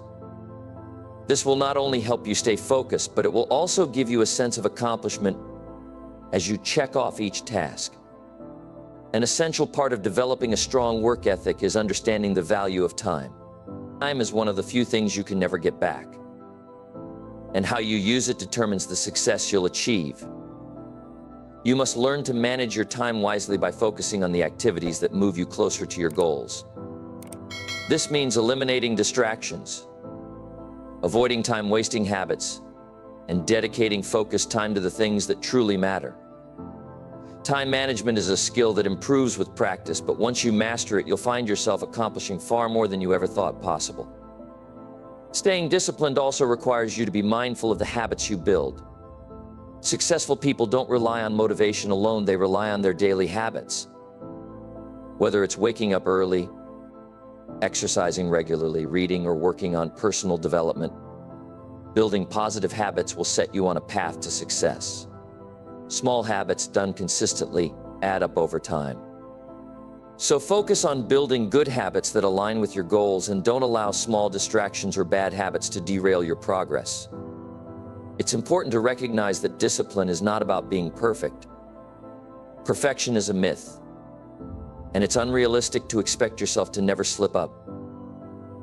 This will not only help you stay focused, but it will also give you a sense of accomplishment as you check off each task. An essential part of developing a strong work ethic is understanding the value of time. Time is one of the few things you can never get back, and how you use it determines the success you'll achieve. You must learn to manage your time wisely by focusing on the activities that move you closer to your goals. This means eliminating distractions, avoiding time-wasting habits, and dedicating focused time to the things that truly matter. Time management is a skill that improves with practice, but once you master it, you'll find yourself accomplishing far more than you ever thought possible. Staying disciplined also requires you to be mindful of the habits you build. Successful people don't rely on motivation alone, they rely on their daily habits. Whether it's waking up early, exercising regularly, reading, or working on personal development, building positive habits will set you on a path to success. Small habits done consistently add up over time. So focus on building good habits that align with your goals and don't allow small distractions or bad habits to derail your progress. It's important to recognize that discipline is not about being perfect. Perfection is a myth, and it's unrealistic to expect yourself to never slip up.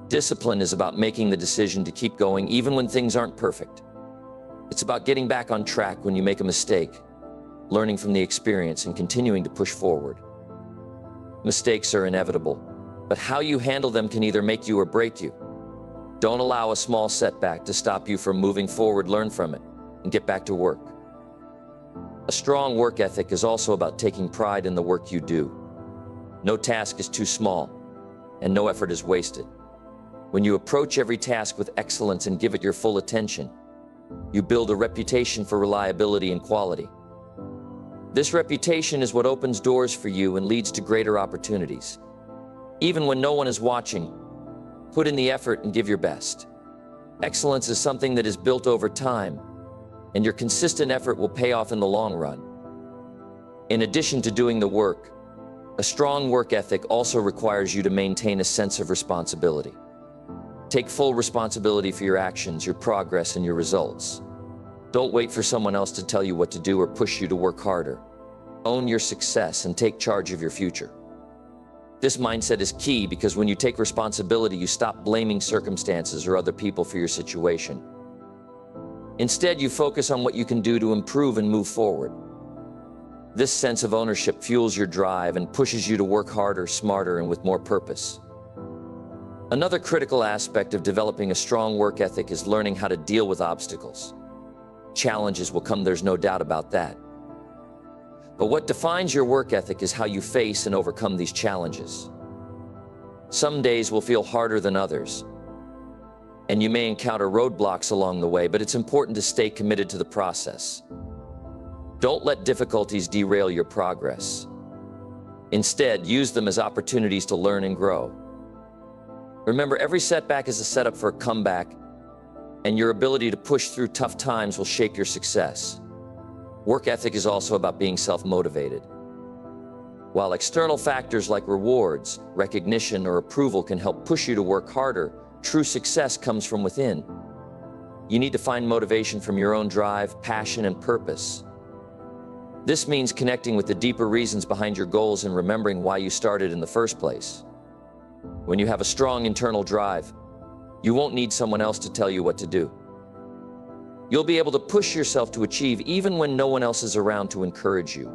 Discipline is about making the decision to keep going even when things aren't perfect. It's about getting back on track when you make a mistake, learning from the experience, and continuing to push forward. Mistakes are inevitable, but how you handle them can either make you or break you. Don't allow a small setback to stop you from moving forward. Learn from it and get back to work. A strong work ethic is also about taking pride in the work you do. No task is too small, and no effort is wasted. When you approach every task with excellence and give it your full attention, you build a reputation for reliability and quality. This reputation is what opens doors for you and leads to greater opportunities. Even when no one is watching, put in the effort and give your best. Excellence is something that is built over time, and your consistent effort will pay off in the long run. In addition to doing the work, a strong work ethic also requires you to maintain a sense of responsibility. Take full responsibility for your actions, your progress, and your results. Don't wait for someone else to tell you what to do or push you to work harder. Own your success and take charge of your future. This mindset is key because when you take responsibility, you stop blaming circumstances or other people for your situation. Instead, you focus on what you can do to improve and move forward. This sense of ownership fuels your drive and pushes you to work harder, smarter, and with more purpose. Another critical aspect of developing a strong work ethic is learning how to deal with obstacles. Challenges will come, there's no doubt about that. But what defines your work ethic is how you face and overcome these challenges. Some days will feel harder than others, and you may encounter roadblocks along the way, but it's important to stay committed to the process. Don't let difficulties derail your progress. Instead, use them as opportunities to learn and grow. Remember, every setback is a setup for a comeback, and your ability to push through tough times will shape your success. Work ethic is also about being self-motivated. While external factors like rewards, recognition, or approval can help push you to work harder, true success comes from within. You need to find motivation from your own drive, passion, and purpose. This means connecting with the deeper reasons behind your goals and remembering why you started in the first place. When you have a strong internal drive, you won't need someone else to tell you what to do. You'll be able to push yourself to achieve even when no one else is around to encourage you.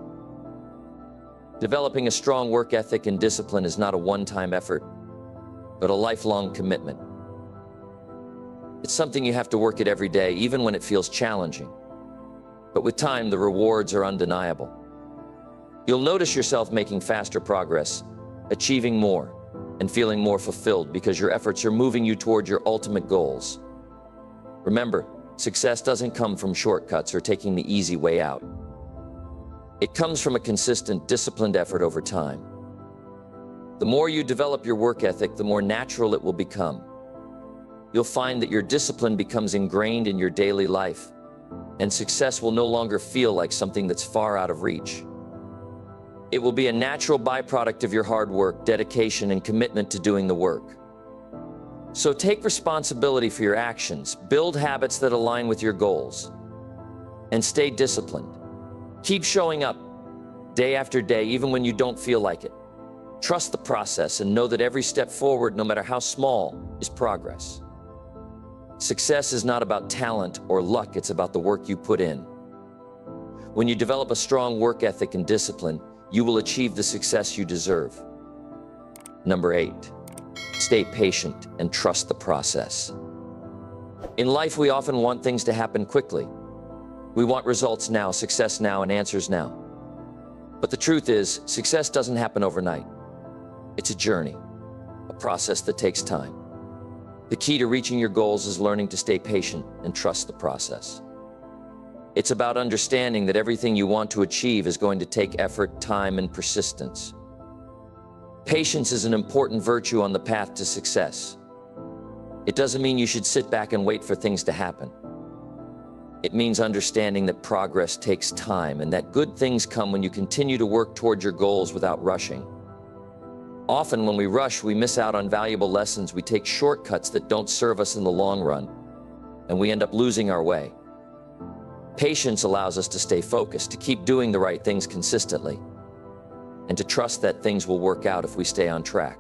Developing a strong work ethic and discipline is not a one-time effort, but a lifelong commitment. It's something you have to work at every day, even when it feels challenging. But with time, the rewards are undeniable. You'll notice yourself making faster progress, achieving more, and feeling more fulfilled because your efforts are moving you toward your ultimate goals. Remember, success doesn't come from shortcuts or taking the easy way out. It comes from a consistent, disciplined effort over time. The more you develop your work ethic, the more natural it will become. You'll find that your discipline becomes ingrained in your daily life, and success will no longer feel like something that's far out of reach. It will be a natural byproduct of your hard work, dedication, and commitment to doing the work. So take responsibility for your actions, build habits that align with your goals, and stay disciplined. Keep showing up day after day, even when you don't feel like it. Trust the process and know that every step forward, no matter how small, is progress. Success is not about talent or luck, it's about the work you put in. When you develop a strong work ethic and discipline, you will achieve the success you deserve. Number 8, stay patient, and trust the process. In life, we often want things to happen quickly. We want results now, success now, and answers now. But the truth is, success doesn't happen overnight. It's a journey, a process that takes time. The key to reaching your goals is learning to stay patient and trust the process. It's about understanding that everything you want to achieve is going to take effort, time, and persistence. Patience is an important virtue on the path to success. It doesn't mean you should sit back and wait for things to happen. It means understanding that progress takes time and that good things come when you continue to work toward your goals without rushing. Often when we rush, we miss out on valuable lessons. We take shortcuts that don't serve us in the long run, and we end up losing our way. Patience allows us to stay focused, to keep doing the right things consistently, and to trust that things will work out if we stay on track.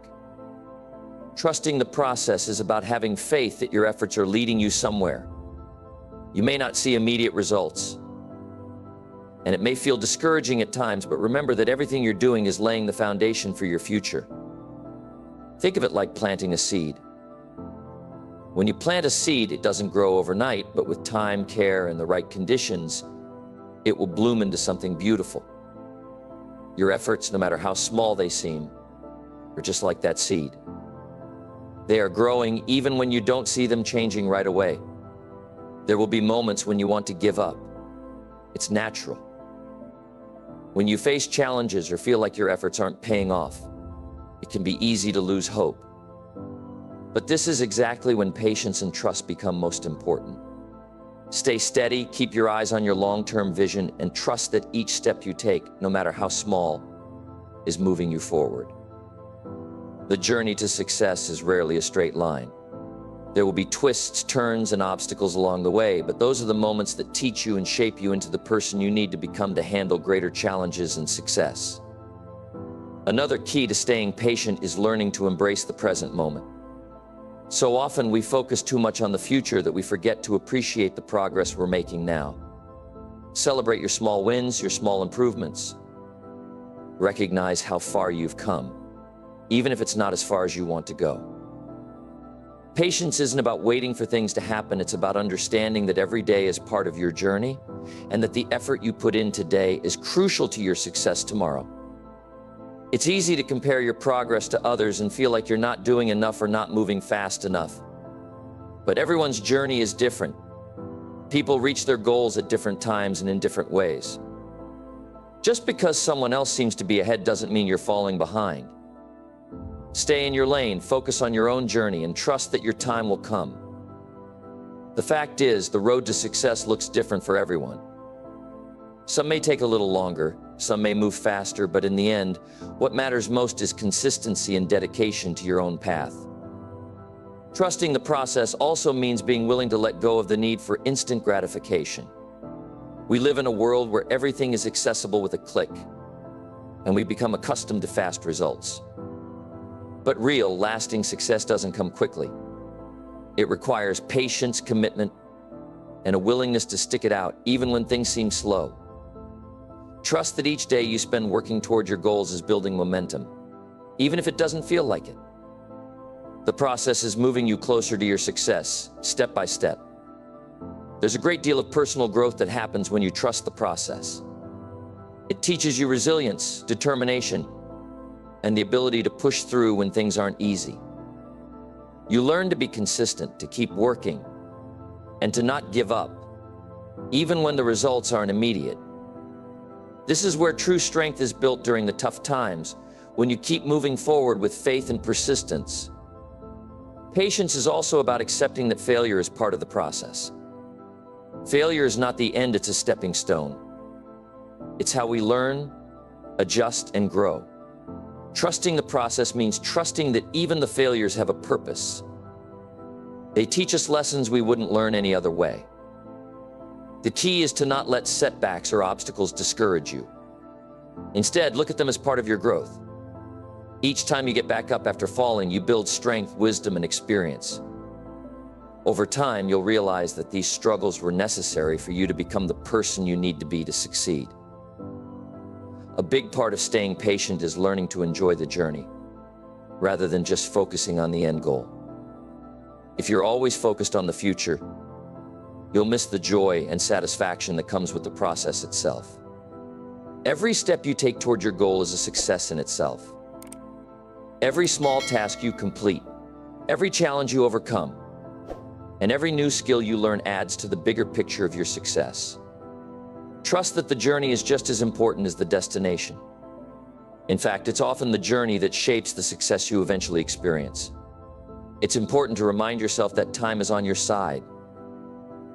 Trusting the process is about having faith that your efforts are leading you somewhere. You may not see immediate results, and it may feel discouraging at times, but remember that everything you're doing is laying the foundation for your future. Think of it like planting a seed. When you plant a seed, it doesn't grow overnight, but with time, care, and the right conditions, it will bloom into something beautiful. Your efforts, no matter how small they seem, are just like that seed. They are growing even when you don't see them changing right away. There will be moments when you want to give up. It's natural. When you face challenges or feel like your efforts aren't paying off, it can be easy to lose hope. But this is exactly when patience and trust become most important. Stay steady, keep your eyes on your long-term vision, and trust that each step you take, no matter how small, is moving you forward. The journey to success is rarely a straight line. There will be twists, turns, and obstacles along the way, but those are the moments that teach you and shape you into the person you need to become to handle greater challenges and success. Another key to staying patient is learning to embrace the present moment. So often we focus too much on the future that we forget to appreciate the progress we're making now. Celebrate your small wins, your small improvements. Recognize how far you've come, even if it's not as far as you want to go. Patience isn't about waiting for things to happen. It's about understanding that every day is part of your journey and that the effort you put in today is crucial to your success tomorrow. It's easy to compare your progress to others and feel like you're not doing enough or not moving fast enough. But everyone's journey is different. People reach their goals at different times and in different ways. Just because someone else seems to be ahead doesn't mean you're falling behind. Stay in your lane, focus on your own journey, and trust that your time will come. The fact is, the road to success looks different for everyone. Some may take a little longer, some may move faster, but in the end, what matters most is consistency and dedication to your own path. Trusting the process also means being willing to let go of the need for instant gratification. We live in a world where everything is accessible with a click, and we become accustomed to fast results. But real, lasting success doesn't come quickly. It requires patience, commitment, and a willingness to stick it out, even when things seem slow. Trust that each day you spend working toward your goals is building momentum, even if it doesn't feel like it. The process is moving you closer to your success, step by step. There's a great deal of personal growth that happens when you trust the process. It teaches you resilience, determination, and the ability to push through when things aren't easy. You learn to be consistent, to keep working, and to not give up, even when the results aren't immediate. This is where true strength is built during the tough times, when you keep moving forward with faith and persistence. Patience is also about accepting that failure is part of the process. Failure is not the end, it's a stepping stone. It's how we learn, adjust, and grow. Trusting the process means trusting that even the failures have a purpose. They teach us lessons we wouldn't learn any other way. The key is to not let setbacks or obstacles discourage you. Instead, look at them as part of your growth. Each time you get back up after falling, you build strength, wisdom, and experience. Over time, you'll realize that these struggles were necessary for you to become the person you need to be to succeed. A big part of staying patient is learning to enjoy the journey. rather than just focusing on the end goal. If you're always focused on the future, you'll miss the joy and satisfaction that comes with the process itself. Every step you take toward your goal is a success in itself. Every small task you complete, every challenge you overcome, and every new skill you learn adds to the bigger picture of your success. Trust that the journey is just as important as the destination. In fact, it's often the journey that shapes the success you eventually experience. It's important to remind yourself that time is on your side.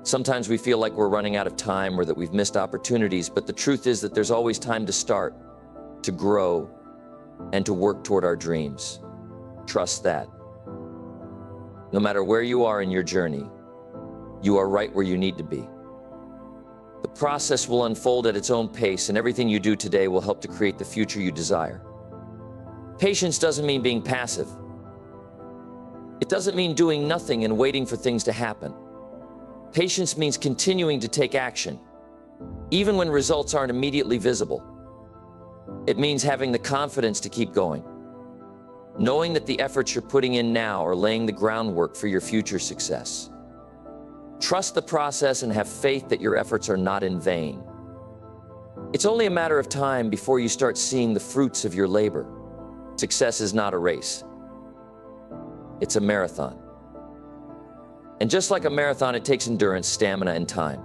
Sometimes we feel like we're running out of time or that we've missed opportunities, but the truth is that there's always time to start, to grow, and to work toward our dreams. Trust that. No matter where you are in your journey, you are right where you need to be. The process will unfold at its own pace, and everything you do today will help to create the future you desire. Patience doesn't mean being passive. It doesn't mean doing nothing and waiting for things to happen. Patience means continuing to take action, even when results aren't immediately visible. It means having the confidence to keep going, knowing that the efforts you're putting in now are laying the groundwork for your future success. Trust the process and have faith that your efforts are not in vain. It's only a matter of time before you start seeing the fruits of your labor. Success is not a race. It's a marathon. And just like a marathon, it takes endurance, stamina, and time.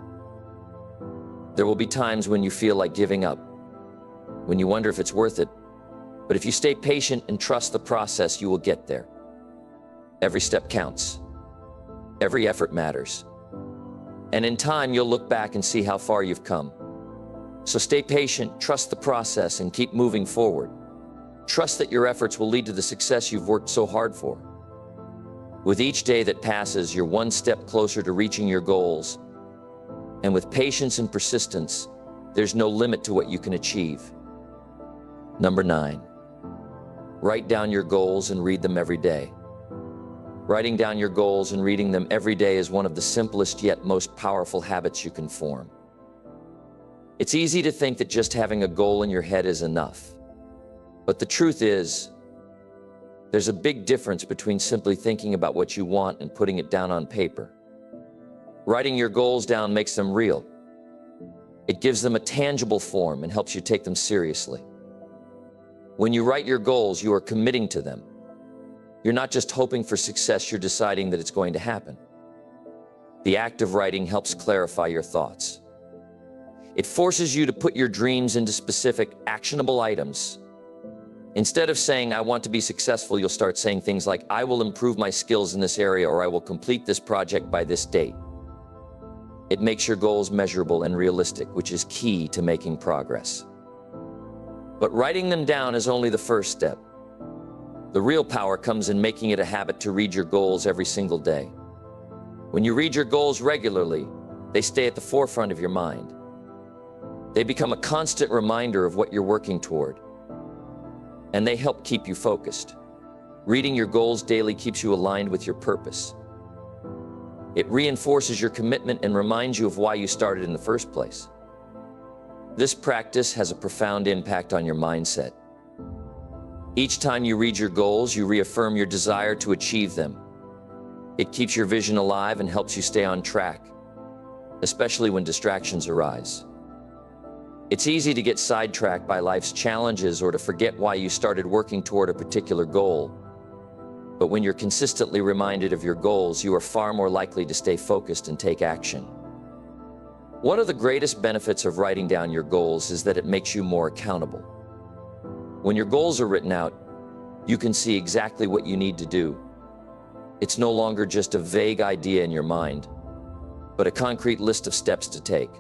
There will be times when you feel like giving up, when you wonder if it's worth it. But if you stay patient and trust the process, you will get there. Every step counts. Every effort matters. And in time, you'll look back and see how far you've come. So stay patient, trust the process, and keep moving forward. Trust that your efforts will lead to the success you've worked so hard for. With each day that passes, you're one step closer to reaching your goals. And with patience and persistence, there's no limit to what you can achieve. Number 9, write down your goals and read them every day. Writing down your goals and reading them every day is one of the simplest yet most powerful habits you can form. It's easy to think that just having a goal in your head is enough. But the truth is, there's a big difference between simply thinking about what you want and putting it down on paper. Writing your goals down makes them real. It gives them a tangible form and helps you take them seriously. When you write your goals, you are committing to them. You're not just hoping for success, you're deciding that it's going to happen. The act of writing helps clarify your thoughts. It forces you to put your dreams into specific, actionable items. Instead of saying, I want to be successful, you'll start saying things like, I will improve my skills in this area, or I will complete this project by this date. It makes your goals measurable and realistic, which is key to making progress. But writing them down is only the first step. The real power comes in making it a habit to read your goals every single day. When you read your goals regularly, they stay at the forefront of your mind. They become a constant reminder of what you're working toward, and they help keep you focused. Reading your goals daily keeps you aligned with your purpose. It reinforces your commitment and reminds you of why you started in the first place. This practice has a profound impact on your mindset. Each time you read your goals, you reaffirm your desire to achieve them. It keeps your vision alive and helps you stay on track, especially when distractions arise. It's easy to get sidetracked by life's challenges or to forget why you started working toward a particular goal. But when you're consistently reminded of your goals, you are far more likely to stay focused and take action. One of the greatest benefits of writing down your goals is that it makes you more accountable. When your goals are written out, you can see exactly what you need to do. It's no longer just a vague idea in your mind, but a concrete list of steps to take.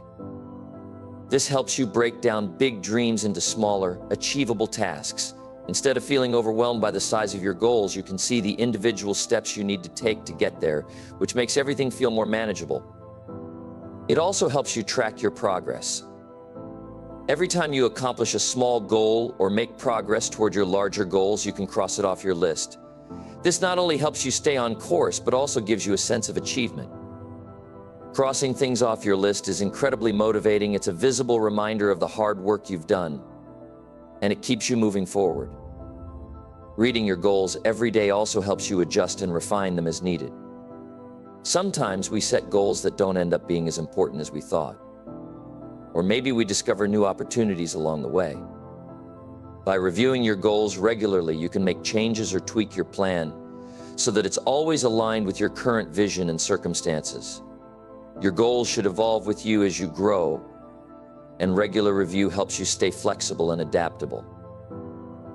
This helps you break down big dreams into smaller, achievable tasks. Instead of feeling overwhelmed by the size of your goals, you can see the individual steps you need to take to get there, which makes everything feel more manageable. It also helps you track your progress. Every time you accomplish a small goal or make progress toward your larger goals, you can cross it off your list. This not only helps you stay on course, but also gives you a sense of achievement. Crossing things off your list is incredibly motivating. It's a visible reminder of the hard work you've done, and it keeps you moving forward. Reading your goals every day also helps you adjust and refine them as needed. Sometimes we set goals that don't end up being as important as we thought. Or maybe we discover new opportunities along the way. By reviewing your goals regularly, you can make changes or tweak your plan so that it's always aligned with your current vision and circumstances. Your goals should evolve with you as you grow, and regular review helps you stay flexible and adaptable.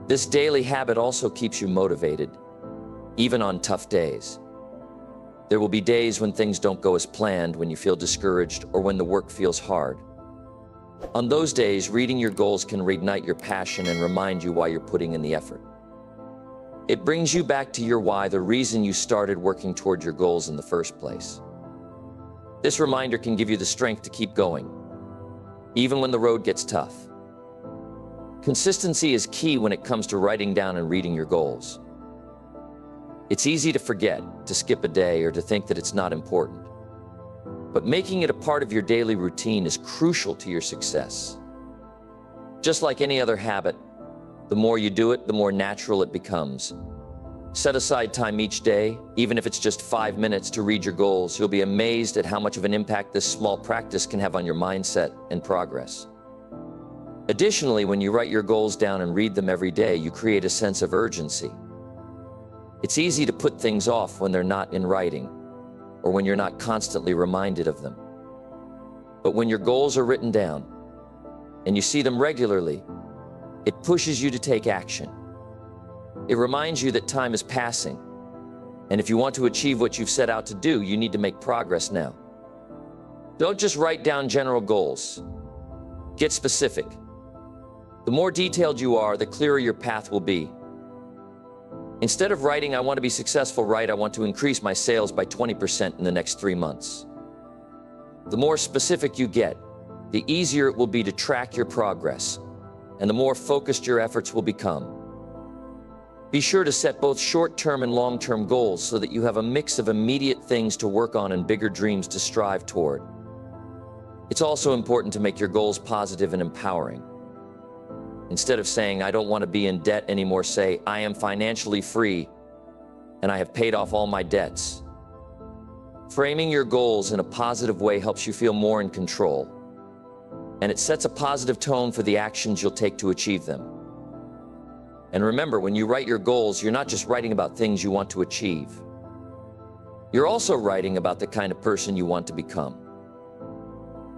This daily habit also keeps you motivated, even on tough days. There will be days when things don't go as planned, when you feel discouraged, or when the work feels hard. On those days, reading your goals can reignite your passion and remind you why you're putting in the effort. It brings you back to your why, the reason you started working toward your goals in the first place. This reminder can give you the strength to keep going, even when the road gets tough. Consistency is key when it comes to writing down and reading your goals. It's easy to forget, to skip a day, or to think that it's not important. But making it a part of your daily routine is crucial to your success. Just like any other habit, the more you do it, the more natural it becomes. Set aside time each day, even if it's just 5 minutes, to read your goals. You'll be amazed at how much of an impact this small practice can have on your mindset and progress. Additionally, when you write your goals down and read them every day, you create a sense of urgency. It's easy to put things off when they're not in writing, or when you're not constantly reminded of them. But when your goals are written down, and you see them regularly, it pushes you to take action. It reminds you that time is passing, and if you want to achieve what you've set out to do, you need to make progress now. Don't just write down general goals. Get specific. The more detailed you are, the clearer your path will be. Instead of writing, "I want to be successful," write, "I want to increase my sales by 20% in the next 3 months." The more specific you get, the easier it will be to track your progress, and the more focused your efforts will become. Be sure to set both short-term and long-term goals so that you have a mix of immediate things to work on and bigger dreams to strive toward. It's also important to make your goals positive and empowering. Instead of saying, "I don't want to be in debt anymore," say, "I am financially free and I have paid off all my debts." Framing your goals in a positive way helps you feel more in control, and it sets a positive tone for the actions you'll take to achieve them. And remember, when you write your goals, you're not just writing about things you want to achieve. You're also writing about the kind of person you want to become.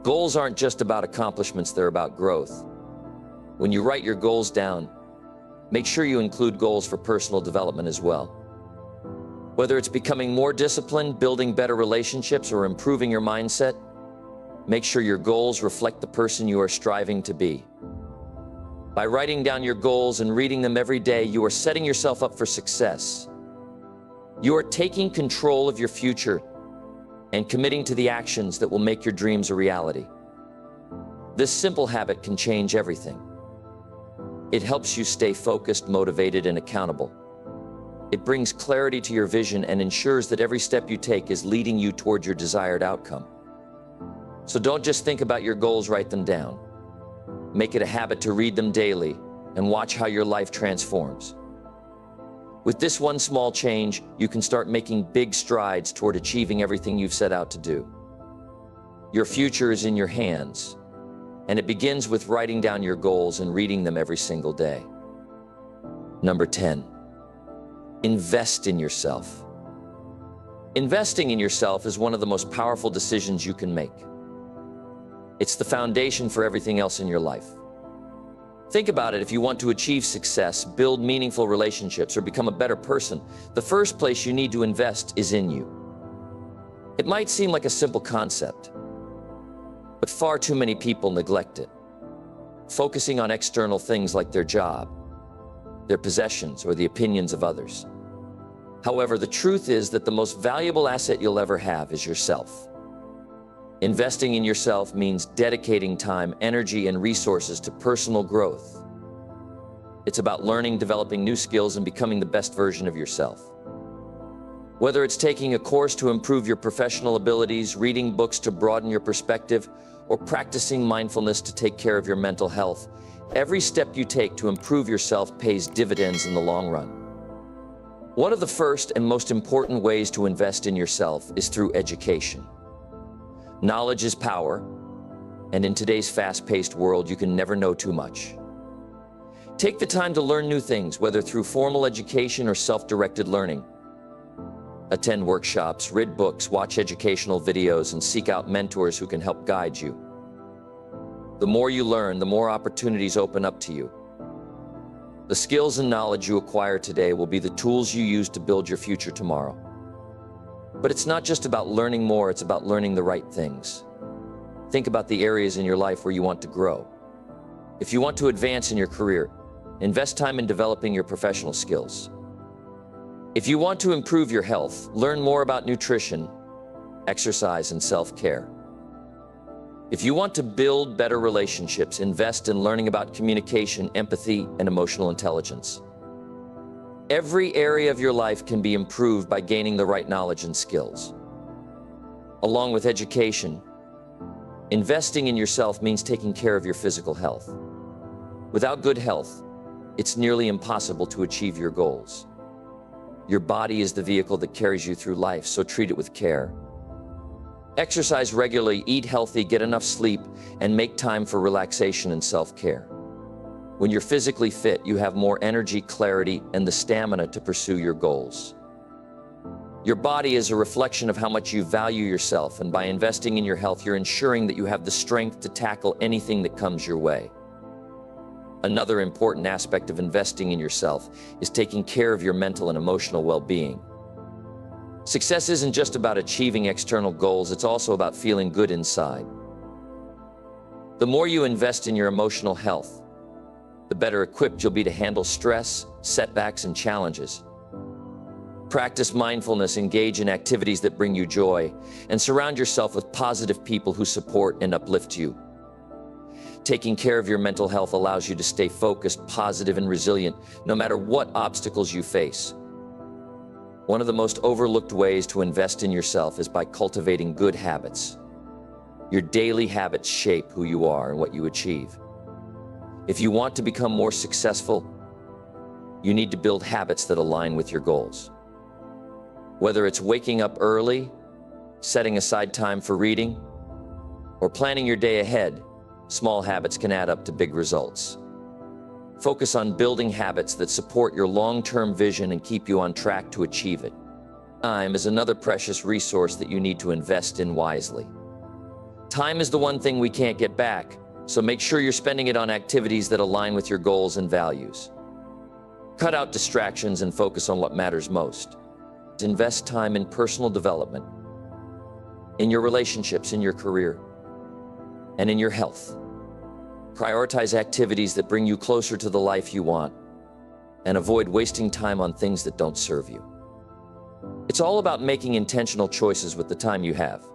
Goals aren't just about accomplishments, they're about growth. When you write your goals down, make sure you include goals for personal development as well. Whether it's becoming more disciplined, building better relationships, or improving your mindset, make sure your goals reflect the person you are striving to be. By writing down your goals and reading them every day, you are setting yourself up for success. You are taking control of your future and committing to the actions that will make your dreams a reality. This simple habit can change everything. It helps you stay focused, motivated, and accountable. It brings clarity to your vision and ensures that every step you take is leading you toward your desired outcome. So don't just think about your goals, write them down. Make it a habit to read them daily and watch how your life transforms. With this one small change, you can start making big strides toward achieving everything you've set out to do. Your future is in your hands, and it begins with writing down your goals and reading them every single day. Number 10, invest in yourself. Investing in yourself is one of the most powerful decisions you can make. It's the foundation for everything else in your life. Think about it. If you want to achieve success, build meaningful relationships, or become a better person, the first place you need to invest is in you. It might seem like a simple concept, but far too many people neglect it, focusing on external things like their job, their possessions, or the opinions of others. However, the truth is that the most valuable asset you'll ever have is yourself. Investing in yourself means dedicating time, energy, and resources to personal growth. It's about learning, developing new skills, and becoming the best version of yourself. Whether it's taking a course to improve your professional abilities, reading books to broaden your perspective, or practicing mindfulness to take care of your mental health, every step you take to improve yourself pays dividends in the long run. One of the first and most important ways to invest in yourself is through education. Knowledge is power, and in today's fast-paced world, you can never know too much. Take the time to learn new things, whether through formal education or self-directed learning. Attend workshops, read books, watch educational videos, and seek out mentors who can help guide you. The more you learn, the more opportunities open up to you. The skills and knowledge you acquire today will be the tools you use to build your future tomorrow. But it's not just about learning more, it's about learning the right things. Think about the areas in your life where you want to grow. If you want to advance in your career, invest time in developing your professional skills. If you want to improve your health, learn more about nutrition, exercise, and self-care. If you want to build better relationships, invest in learning about communication, empathy, and emotional intelligence. Every area of your life can be improved by gaining the right knowledge and skills. Along with education, investing in yourself means taking care of your physical health. Without good health, it's nearly impossible to achieve your goals. Your body is the vehicle that carries you through life, so treat it with care. Exercise regularly, eat healthy, get enough sleep, and make time for relaxation and self-care. When you're physically fit, you have more energy, clarity, and the stamina to pursue your goals. Your body is a reflection of how much you value yourself, and by investing in your health, you're ensuring that you have the strength to tackle anything that comes your way. Another important aspect of investing in yourself is taking care of your mental and emotional well-being. Success isn't just about achieving external goals, it's also about feeling good inside. The more you invest in your emotional health, the better equipped you'll be to handle stress, setbacks, and challenges. Practice mindfulness, engage in activities that bring you joy, and surround yourself with positive people who support and uplift you. Taking care of your mental health allows you to stay focused, positive, and resilient, no matter what obstacles you face. One of the most overlooked ways to invest in yourself is by cultivating good habits. Your daily habits shape who you are and what you achieve. If you want to become more successful, you need to build habits that align with your goals. Whether it's waking up early, setting aside time for reading, or planning your day ahead, small habits can add up to big results. Focus on building habits that support your long-term vision and keep you on track to achieve it. Time is another precious resource that you need to invest in wisely. Time is the one thing we can't get back, so make sure you're spending it on activities that align with your goals and values. Cut out distractions and focus on what matters most. Invest time in personal development, in your relationships, in your career, and in your health. Prioritize activities that bring you closer to the life you want, and avoid wasting time on things that don't serve you. It's all about making intentional choices with the time you have.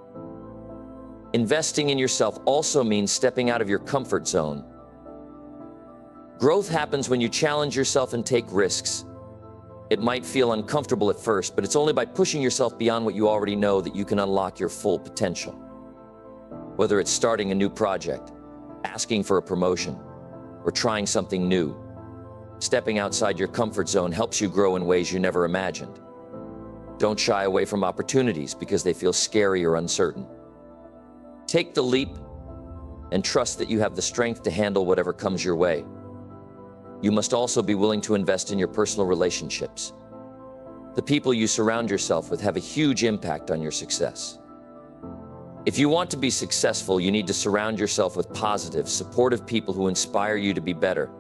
Investing in yourself also means stepping out of your comfort zone. Growth happens when you challenge yourself and take risks. It might feel uncomfortable at first, but it's only by pushing yourself beyond what you already know that you can unlock your full potential. Whether it's starting a new project, asking for a promotion, or trying something new, stepping outside your comfort zone helps you grow in ways you never imagined. Don't shy away from opportunities because they feel scary or uncertain. Take the leap and trust that you have the strength to handle whatever comes your way. You must also be willing to invest in your personal relationships. The people you surround yourself with have a huge impact on your success. If you want to be successful, you need to surround yourself with positive, supportive people who inspire you to be better.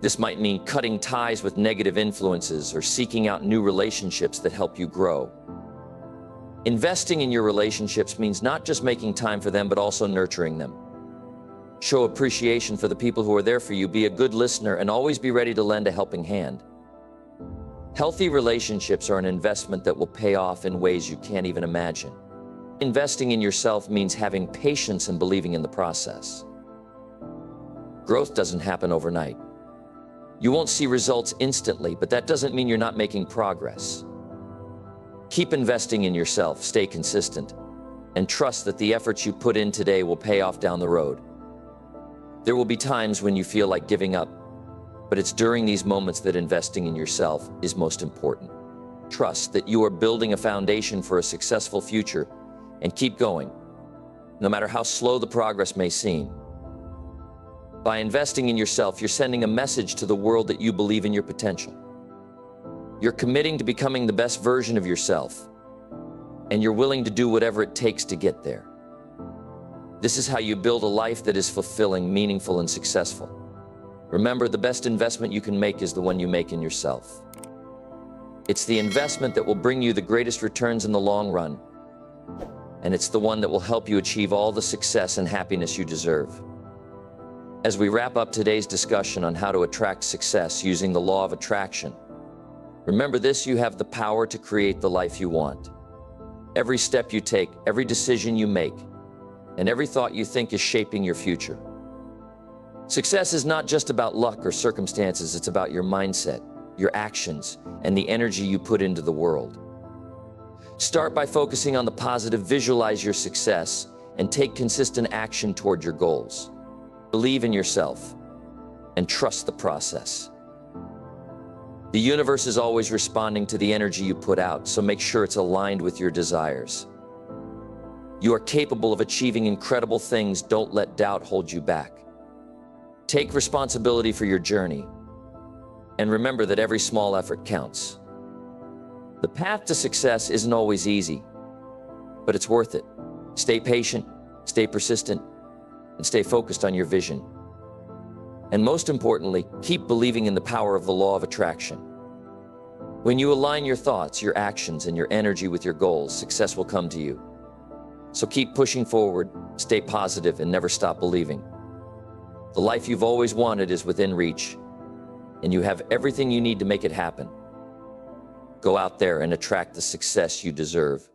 This might mean cutting ties with negative influences or seeking out new relationships that help you grow. Investing in your relationships means not just making time for them, but also nurturing them. Show appreciation for the people who are there for you, be a good listener, and always be ready to lend a helping hand. Healthy relationships are an investment that will pay off in ways you can't even imagine. Investing in yourself means having patience and believing in the process. Growth doesn't happen overnight. You won't see results instantly, but that doesn't mean you're not making progress. Keep investing in yourself, stay consistent, and trust that the efforts you put in today will pay off down the road. There will be times when you feel like giving up, But it's during these moments that investing in yourself is most important. Trust that you are building a foundation for a successful future and keep going, no matter how slow the progress may seem. By investing in yourself, you're sending a message to the world that you believe in your potential. You're committing to becoming the best version of yourself, and you're willing to do whatever it takes to get there. This is how you build a life that is fulfilling, meaningful, and successful. Remember, the best investment you can make is the one you make in yourself. It's the investment that will bring you the greatest returns in the long run, and it's the one that will help you achieve all the success and happiness you deserve. As we wrap up today's discussion on how to attract success using the law of attraction, remember this: you have the power to create the life you want. Every step you take, every decision you make, and every thought you think is shaping your future. Success is not just about luck or circumstances, it's about your mindset, your actions, and the energy you put into the world. Start by focusing on the positive, visualize your success, and take consistent action toward your goals. Believe in yourself and trust the process. The universe is always responding to the energy you put out, so make sure it's aligned with your desires. You are capable of achieving incredible things. Don't let doubt hold you back. Take responsibility for your journey, and remember that every small effort counts. The path to success isn't always easy, but it's worth it. Stay patient, stay persistent, and stay focused on your vision. And most importantly, keep believing in the power of the law of attraction. When you align your thoughts, your actions, and your energy with your goals, success will come to you. So keep pushing forward, stay positive, and never stop believing. The life you've always wanted is within reach, and you have everything you need to make it happen. Go out there and attract the success you deserve.